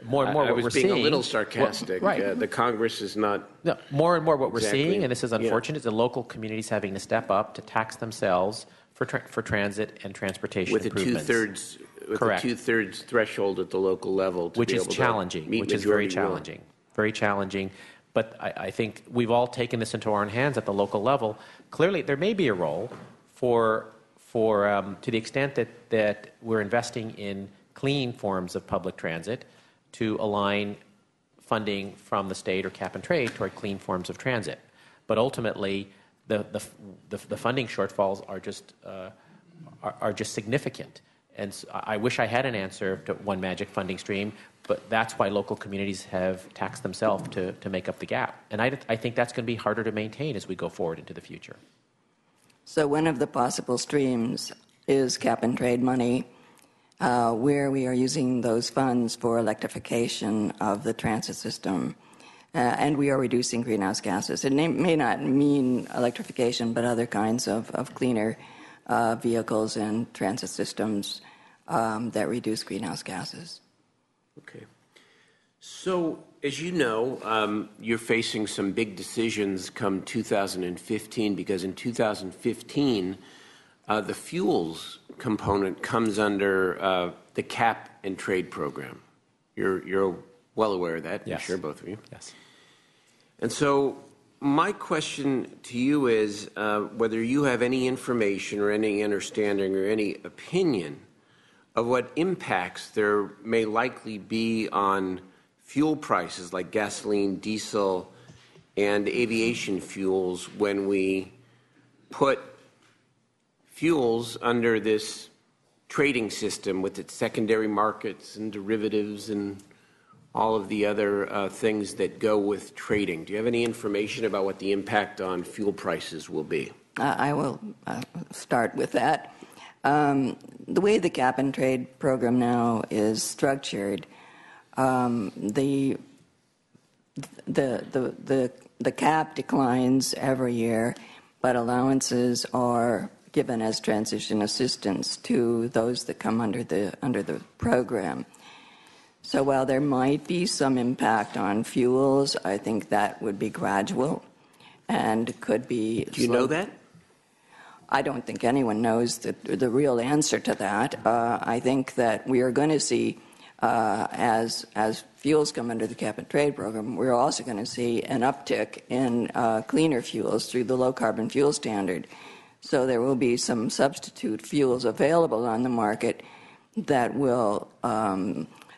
More and more what we're seeing.
I was being a little sarcastic. The Congress is not.
No, more and more what we're
Exactly.
seeing, and this is unfortunate, is the local communities having to step up to tax themselves for transit and transportation
with
improvements.
Correct. A two-thirds threshold at the local level, to
which
be
is
able
challenging,
to meet
which is very
majority rule.
challenging, very challenging. But I think we've all taken this into our own hands at the local level. Clearly, there may be a role for to the extent that we're investing in clean forms of public transit to align funding from the state or cap and trade toward clean forms of transit. But ultimately, the funding shortfalls are just significant. And so I wish I had an answer to one magic funding stream, but that's why local communities have taxed themselves to make up the gap. And I think that's going to be harder to maintain as we go forward into the future.
So one of the possible streams is cap and trade money, where we are using those funds for electrification of the transit system, and we are reducing greenhouse gases. It may not mean electrification, but other kinds of cleaner vehicles and transit systems that reduce greenhouse gases.
Okay. So, as you know, you're facing some big decisions come 2015, because in 2015, the fuels component comes under the cap and trade program. You're well aware of that,
yes.
I'm sure, both of you.
Yes.
And so my question to you is whether you have any information or any understanding or any opinion of what impacts there may likely be on fuel prices like gasoline, diesel, and aviation fuels when we put fuels under this trading system with its secondary markets and derivatives and all of the other things that go with trading. Do you have any information about what the impact on fuel prices will be?
I will start with that. The way the cap and trade program now is structured, the cap declines every year, but allowances are given as transition assistance to those that come under the program. So while there might be some impact on fuels, I think that would be gradual and could be.
Do you know that?
I don't think anyone knows the real answer to that. I think that we are going to see, as fuels come under the cap-and-trade program, we're also going to see an uptick in cleaner fuels through the low-carbon fuel standard. So there will be some substitute fuels available on the market that will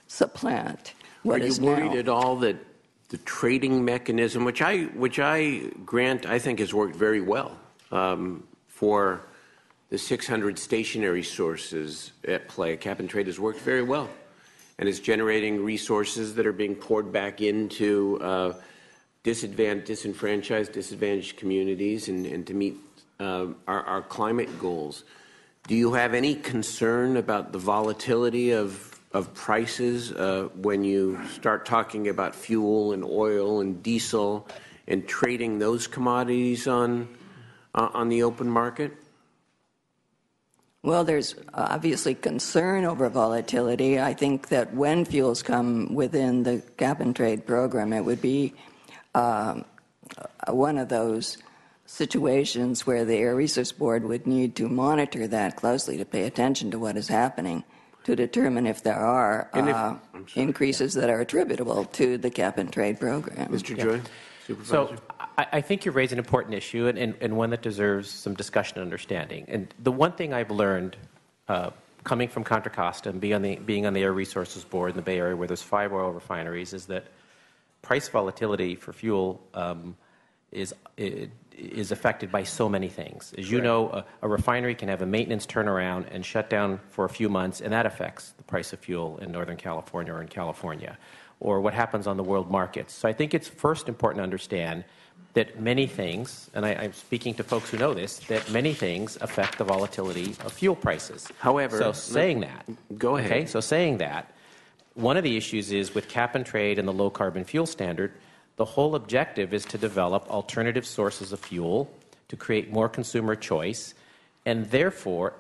supplant what is now.
Are you worried at all that the trading mechanism, which I grant, I think has worked very well for the 600 stationary sources at play, cap-and-trade has worked very well, and is generating resources that are being poured back into disenfranchised, disadvantaged communities and to meet our climate goals. Do you have any concern about the volatility of prices when you start talking about fuel and oil and diesel and trading those commodities on the open market?
Well, there's obviously concern over volatility. I think that when fuels come within the cap-and-trade program, it would be one of those situations where the Air Resources Board would need to monitor that closely to pay attention to what is happening to determine if there are increases that are attributable to the cap-and-trade program.
Mr. Gioia, Supervisor.
So I think you raise an important issue and one that deserves some discussion and understanding. And the one thing I've learned coming from Contra Costa and being on the Air Resources Board in the Bay Area where there's 5 oil refineries is that price volatility for fuel is affected by so many things. As you know, a refinery can have a maintenance turnaround and shut down for a few months, and that affects the price of fuel in Northern California or in California, or what happens on the world markets. So I think it's first important to understand that many things, and I'm speaking to folks who know this, that many things affect the volatility of fuel prices.
However,
so saying that,
go ahead.
Okay, so saying that, one of the issues is with cap-and-trade and the low-carbon fuel standard, the whole objective is to develop alternative sources of fuel to create more consumer choice, and therefore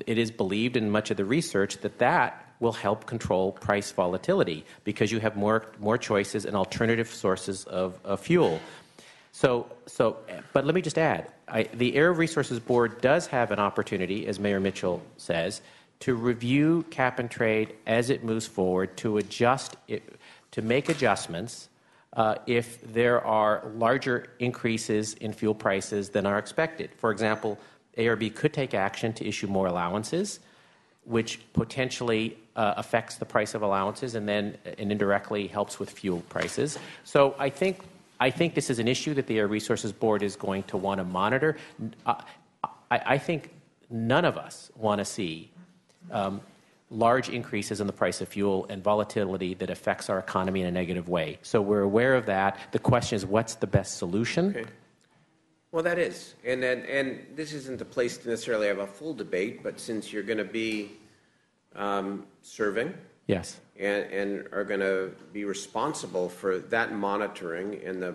it is believed in much of the research that will help control price volatility because you have more choices and alternative sources of fuel. But let me just add, the Air Resources Board does have an opportunity, as Mayor Mitchell says, to review cap-and-trade as it moves forward to adjust it, to make adjustments if there are larger increases in fuel prices than are expected. For example, ARB could take action to issue more allowances, which potentially affects the price of allowances and then indirectly helps with fuel prices. So I think this is an issue that the Air Resources Board is going to want to monitor. I think none of us want to see large increases in the price of fuel and volatility that affects our economy in a negative way. So we're aware of that. The question is, what's the best solution?
Okay. Well, that is. And this isn't the place to necessarily have a full debate, but since you're going to be serving
Yes.
and are going to be responsible for that monitoring and the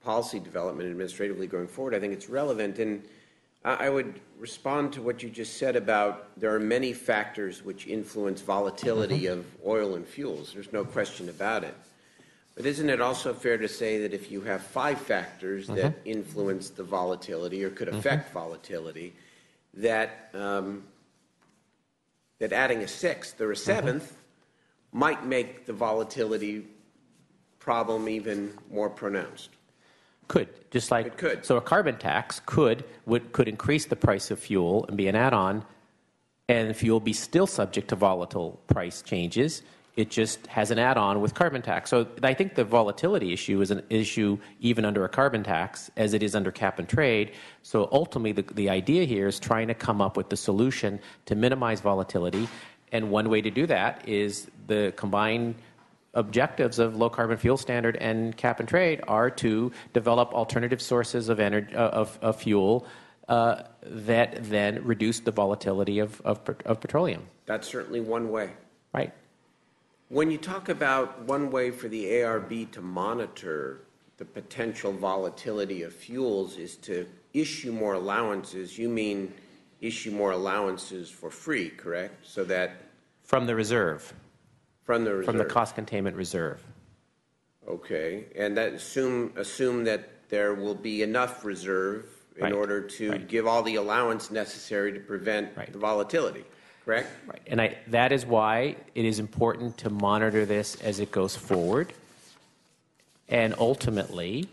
policy development administratively going forward, I think it's relevant. And I would respond to what you just said about there are many factors which influence volatility of oil and fuels. There's no question about it. But isn't it also fair to say that if you have 5 factors that influence the volatility or could affect volatility, that that adding a 6th or a 7th might make the volatility problem even more pronounced?
Could, just like
it could.
So a carbon tax could increase the price of fuel and be an add-on, and fuel be still subject to volatile price changes. It just has an add-on with carbon tax. So I think the volatility issue is an issue even under a carbon tax as it is under cap and trade. So ultimately the idea here is trying to come up with the solution to minimize volatility, and one way to do that is the combined objectives of low carbon fuel standard and cap and trade are to develop alternative sources of energy of fuel that then reduce the volatility of petroleum.
That's certainly one way.
Right.
When you talk about one way for the ARB to monitor the potential volatility of fuels is to issue more allowances, you mean issue more allowances for free, correct? So that
from the reserve.
From the reserve?
From the cost containment reserve.
Okay, and that assume that there will be enough reserve in
Right.
order to
Right.
give all the allowance necessary to prevent
Right.
the volatility, correct?
Right. And that is why it is important to monitor this as it goes forward and ultimately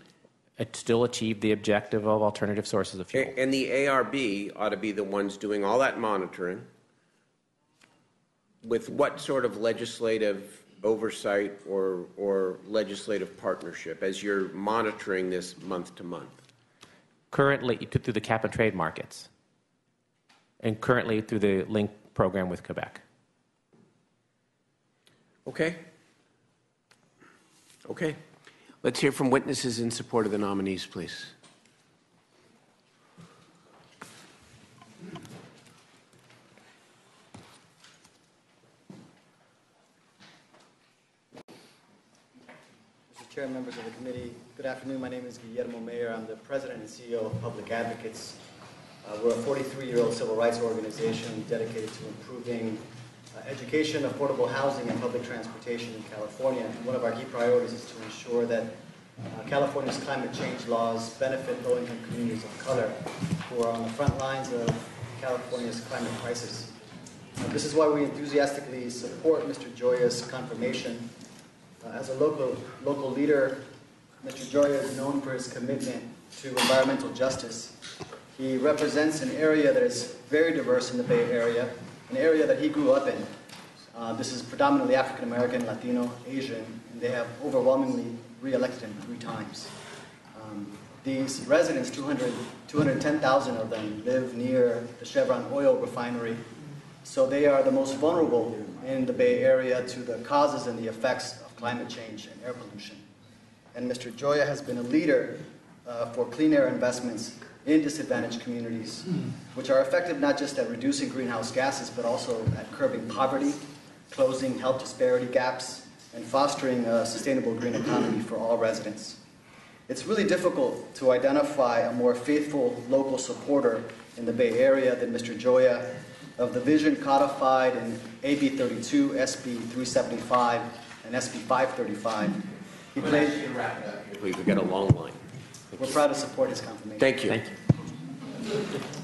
still achieve the objective of alternative sources of fuel.
And the ARB ought to be the ones doing all that monitoring. With what sort of legislative oversight or legislative partnership as you're monitoring this month to month?
Currently, through the cap and trade markets, and currently through the link program with Quebec.
Okay. Okay. Let's hear from witnesses in support of the nominees, please.
Chair, members of the committee, good afternoon. My name is Guillermo Mayer. I'm the president and CEO of Public Advocates. We're a 43-year-old civil rights organization dedicated to improving education, affordable housing, and public transportation in California. And one of our key priorities is to ensure that California's climate change laws benefit low-income communities of color who are on the front lines of California's climate crisis. This is why we enthusiastically support Mr. Gioia's confirmation. As a local leader, Mr. Gioia is known for his commitment to environmental justice. He represents an area that is very diverse in the Bay Area, an area that he grew up in. This is predominantly African American, Latino, Asian, and they have overwhelmingly re-elected him 3 times. These residents, 210,000 of them, live near the Chevron oil refinery, so they are the most vulnerable in the Bay Area to the causes and the effects of climate change and air pollution. And Mr. Gioia has been a leader for clean air investments in disadvantaged communities, which are effective not just at reducing greenhouse gases, but also at curbing poverty, closing health disparity gaps, and fostering a sustainable green economy for all residents. It's really difficult to identify a more faithful local supporter in the Bay Area than Mr. Gioia of the vision codified in AB 32, SB 375, and SB 535. He played.
We've got a long line.
We're proud to support his confirmation.
Thank you.
Thank you.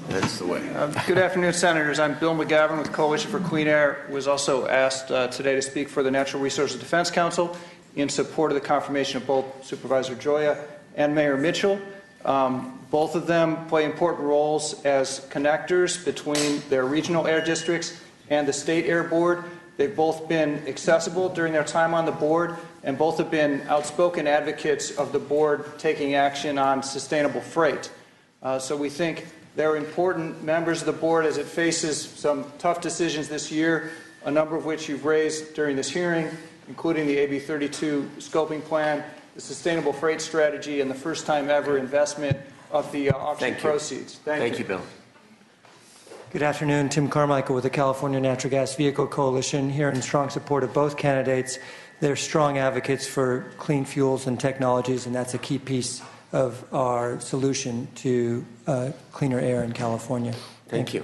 That's the way.
Good afternoon, Senators. I'm Bill McGavin with Coalition for Clean Air. Was also asked today to speak for the Natural Resources Defense Council in support of the confirmation of both Supervisor Gioia and Mayor Mitchell. Both of them play important roles as connectors between their regional air districts and the State Air Board. They've both been accessible during their time on the board, and both have been outspoken advocates of the board taking action on sustainable freight. So we think they're important members of the board as it faces some tough decisions this year, a number of which you've raised during this hearing, including the AB 32 scoping plan, the sustainable freight strategy, and the first time ever investment of the auction proceeds.
Thank you, Bill.
Good afternoon. Tim Carmichael with the California Natural Gas Vehicle Coalition, here in strong support of both candidates. They're strong advocates for clean fuels and technologies, and that's a key piece of our solution to cleaner air in California.
Thank you.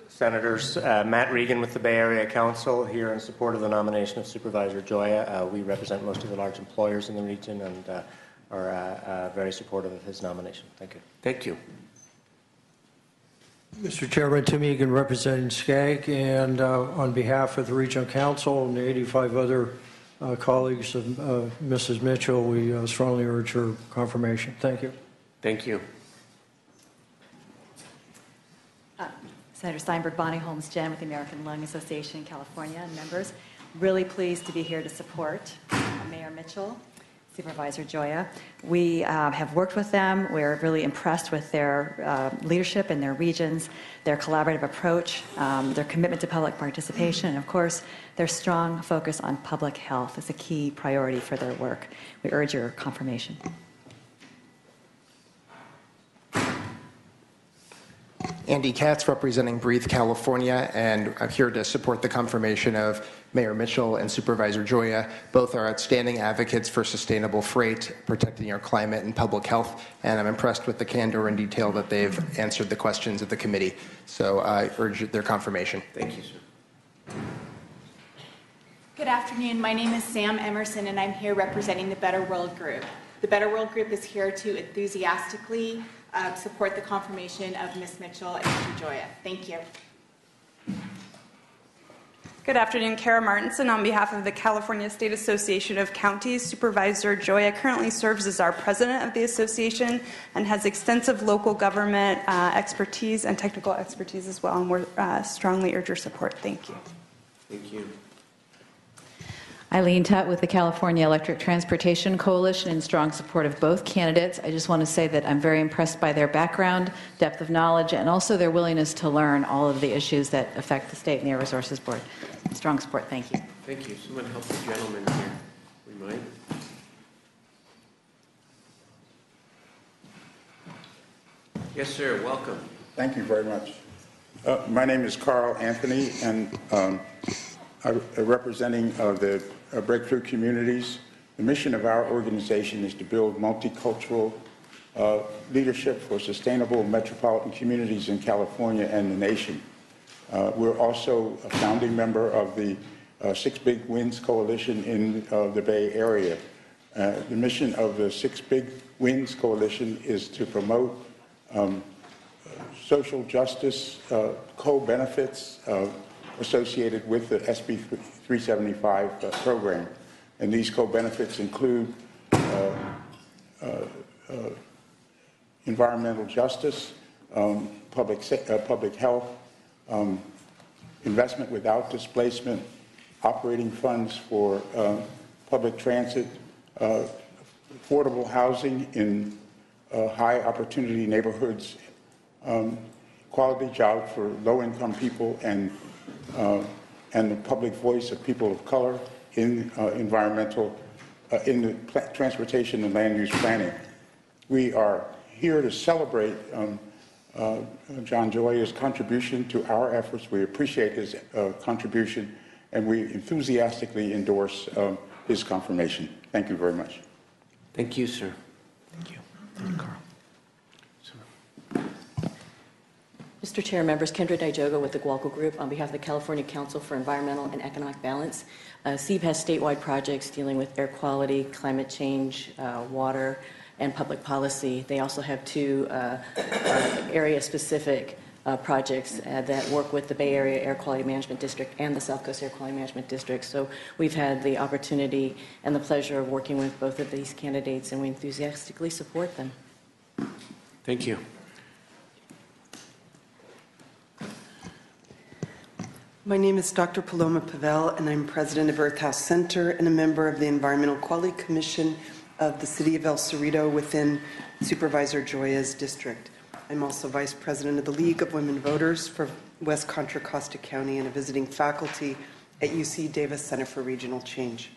Senators, Matt Regan with the Bay Area Council, here in support of the nomination of Supervisor Gioia. We represent most of the large employers in the region and are very supportive of his nomination. Thank you.
Thank you.
Mr. Chairman, Tim Egan representing SCAG, and on behalf of the Regional Council and the 85 other colleagues of Mrs. Mitchell, we strongly urge her confirmation. Thank you.
Thank you.
Senator Steinberg, Bonnie Holmes Jen with the American Lung Association in California, and members. Really pleased to be here to support Mayor Mitchell, Supervisor Gioia. We have worked with them. We're really impressed with their leadership in their regions, their collaborative approach, their commitment to public participation, and of course, their strong focus on public health is a key priority for their work. We urge your confirmation.
Andy Katz representing Breathe California, and I'm here to support the confirmation of Mayor Mitchell and Supervisor Gioia. Both are outstanding advocates for sustainable freight, protecting our climate and public health, and I'm impressed with the candor and detail that they've answered the questions of the committee. So I urge their confirmation.
Thank you, sir.
Good afternoon. My name is Sam Emerson, and I'm here representing the Better World Group. The Better World Group is here to enthusiastically support the confirmation of Ms. Mitchell and Mr. Gioia. Thank you.
Good afternoon, Kara Martinson on behalf of the California State Association of Counties. Supervisor Gioia currently serves as our president of the association and has extensive local government expertise and technical expertise as well, and we're strongly urge your support. Thank you.
Thank you.
Eileen Tutt with the California Electric Transportation Coalition, in strong support of both candidates. I just want to say that I'm very impressed by their background, depth of knowledge, and also their willingness to learn all of the issues that affect the State and the Air Resources Board. Strong support. Thank you.
Thank you. Someone help the gentleman here. We might. Yes, sir. Welcome.
Thank you very much. My name is Carl Anthony, and I'm representing the Breakthrough Communities. The mission of our organization is to build multicultural leadership for sustainable metropolitan communities in California and the nation. We're also a founding member of the Six Big Wins Coalition in the Bay Area. The mission of the Six Big Wins Coalition is to promote social justice co-benefits associated with the SB 375 program. And these co-benefits include environmental justice, public health, investment without displacement, operating funds for public transit, affordable housing in high opportunity neighborhoods, quality jobs for low-income people, and the public voice of people of color in in the transportation and land use planning. We are here to celebrate John Gioia's contribution to our efforts. We appreciate his contribution, and we enthusiastically endorse his confirmation. Thank you very much.
Thank you, sir. Thank you. Thank you, Carl.
Mr. Chair, members, Kendra Dijogo with the Gualco Group on behalf of the California Council for Environmental and Economic Balance. CEB has statewide projects dealing with air quality, climate change, water, and public policy. They also have two area-specific projects that work with the Bay Area Air Quality Management District and the South Coast Air Quality Management District. So we've had the opportunity and the pleasure of working with both of these candidates, and we enthusiastically support them.
Thank you.
My name is Dr. Paloma Pavel, and I'm president of Earth House Center and a member of the Environmental Quality Commission of the City of El Cerrito within Supervisor Gioia's district. I'm also vice president of the League of Women Voters for West Contra Costa County and a visiting faculty at UC Davis Center for Regional Change.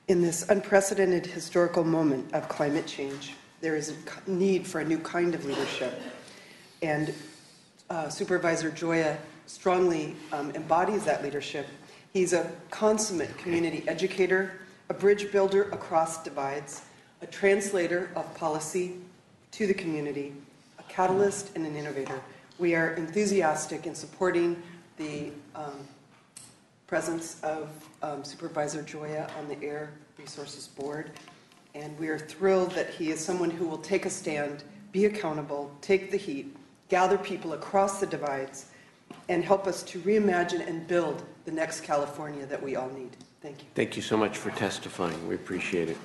In this unprecedented historical moment of climate change, there is a need for a new kind of leadership. And Supervisor Gioia strongly embodies that leadership. He's a consummate community educator, a bridge builder across divides, a translator of policy to the community, a catalyst and an innovator. We are enthusiastic in supporting the presence of Supervisor Gioia on the Air Resources Board, and we are thrilled that he is someone who will take a stand, be accountable, take the heat, gather people across the divides, and help us to reimagine and build the next California that we all need. Thank you.
Thank you so much for testifying. We appreciate it.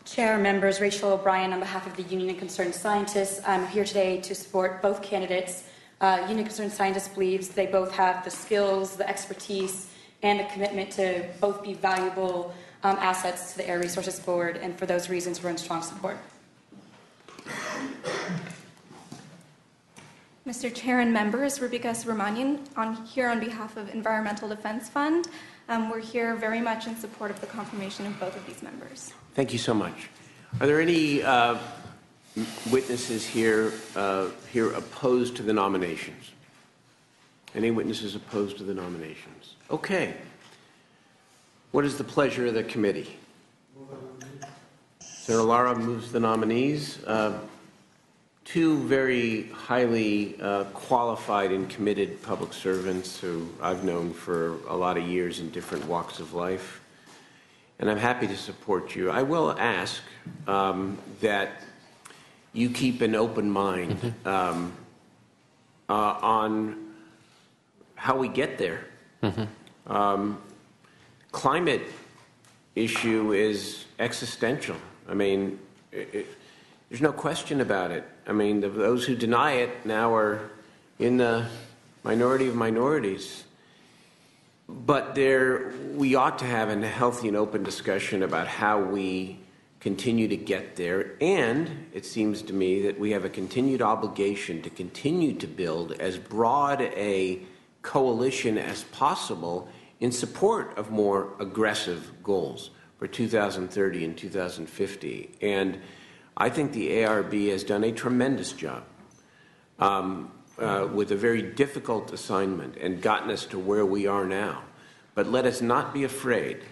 Chair, members, Rachel O'Brien on behalf of the Union of Concerned Scientists. I'm here today to support both candidates. Union of Concerned Scientists believes they both have the skills, the expertise, and the commitment to both be valuable assets to the Air Resources Board, and for those reasons, we're in strong support.
Mr. Chair and members, Rubika Subramanian here on behalf of Environmental Defense Fund. We're here very much in support of the confirmation of both of these members.
Thank you so much. Are there any witnesses here opposed to the nominations? Any witnesses opposed to the nominations? Okay. What is the pleasure of the committee? Senator Lara moves the nominees. two very highly qualified and committed public servants who I've known for a lot of years in different walks of life. And I'm happy to support you. I will ask that you keep an open mind on how we get there. Climate issue is existential. I mean, there's no question about it. I mean, those who deny it now are in the minority of minorities. But we ought to have a healthy and open discussion about how we continue to get there. And it seems to me that we have a continued obligation to continue to build as broad a coalition as possible in support of more aggressive goals for 2030 and 2050. And I think the ARB has done a tremendous job with a very difficult assignment and gotten us to where we are now. But let us not be afraid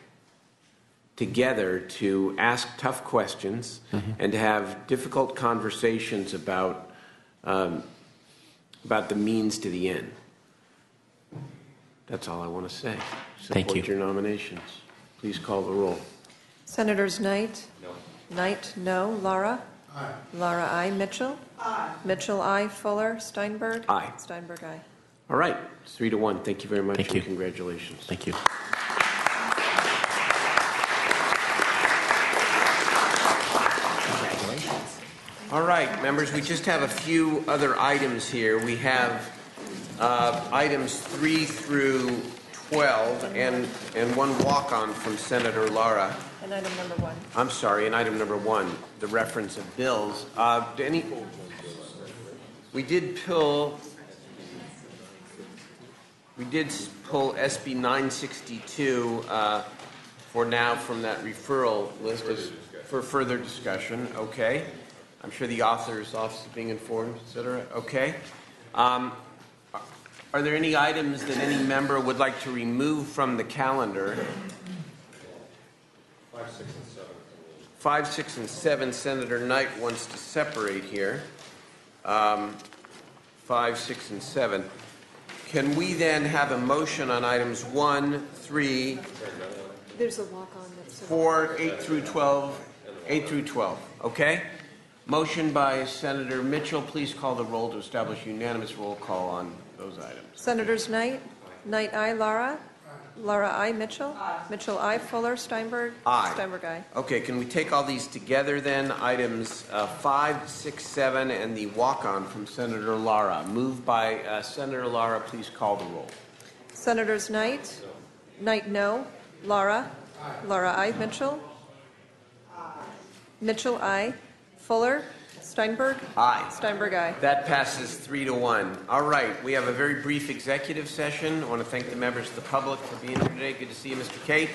together to ask tough questions and to have difficult conversations about the means to the end. That's all I want to say.
Thank you.
Support your nominations. Please call the roll.
Senators Knight?
No.
Knight, no. Laura?
Aye.
Laura, aye. Mitchell?
Aye.
Mitchell, aye. Fuller? Steinberg?
Aye.
Steinberg, aye.
All right, 3-1. Thank you very much.
Thank you.
And congratulations.
Thank you.
All right, members, we just have a few other items here. We have items 3 through 12 and one walk-on from Senator Lara.
And item number 1.
I'm sorry, and item number 1, the reference of bills. We did pull SB 962 for now from that referral list for further discussion. Okay. I'm sure the author's office is being informed, et cetera. Okay. Are there any items that any member would like to remove from the calendar?
5, 6, and 7.
5, 6, and 7, Senator Knight wants to separate here. 5, 6, and 7. Can we then have a motion on items 1, 3,
There's a walk-on that's
4, 8 through 12, 8 through 12, okay? Motion by Senator Mitchell. Please call the roll to establish unanimous roll call on those items.
Senators Knight? Knight, aye. Laura? Laura, aye. Mitchell? Mitchell, aye. Fuller? Steinberg?
Aye.
Steinberg, aye.
Okay, can we take all these together then? Items 5, 6, 7, and the walk-on from Senator Lara. Moved by Senator Lara. Please call the roll.
Senators Knight? Knight, no. Laura? Laura, aye. Mitchell? Mitchell, aye. Fuller? Steinberg?
Aye.
Steinberg, aye.
That passes 3-1. All right, we have a very brief executive session. I want to thank the members of the public for being here today. Good to see you, Mr. Kate.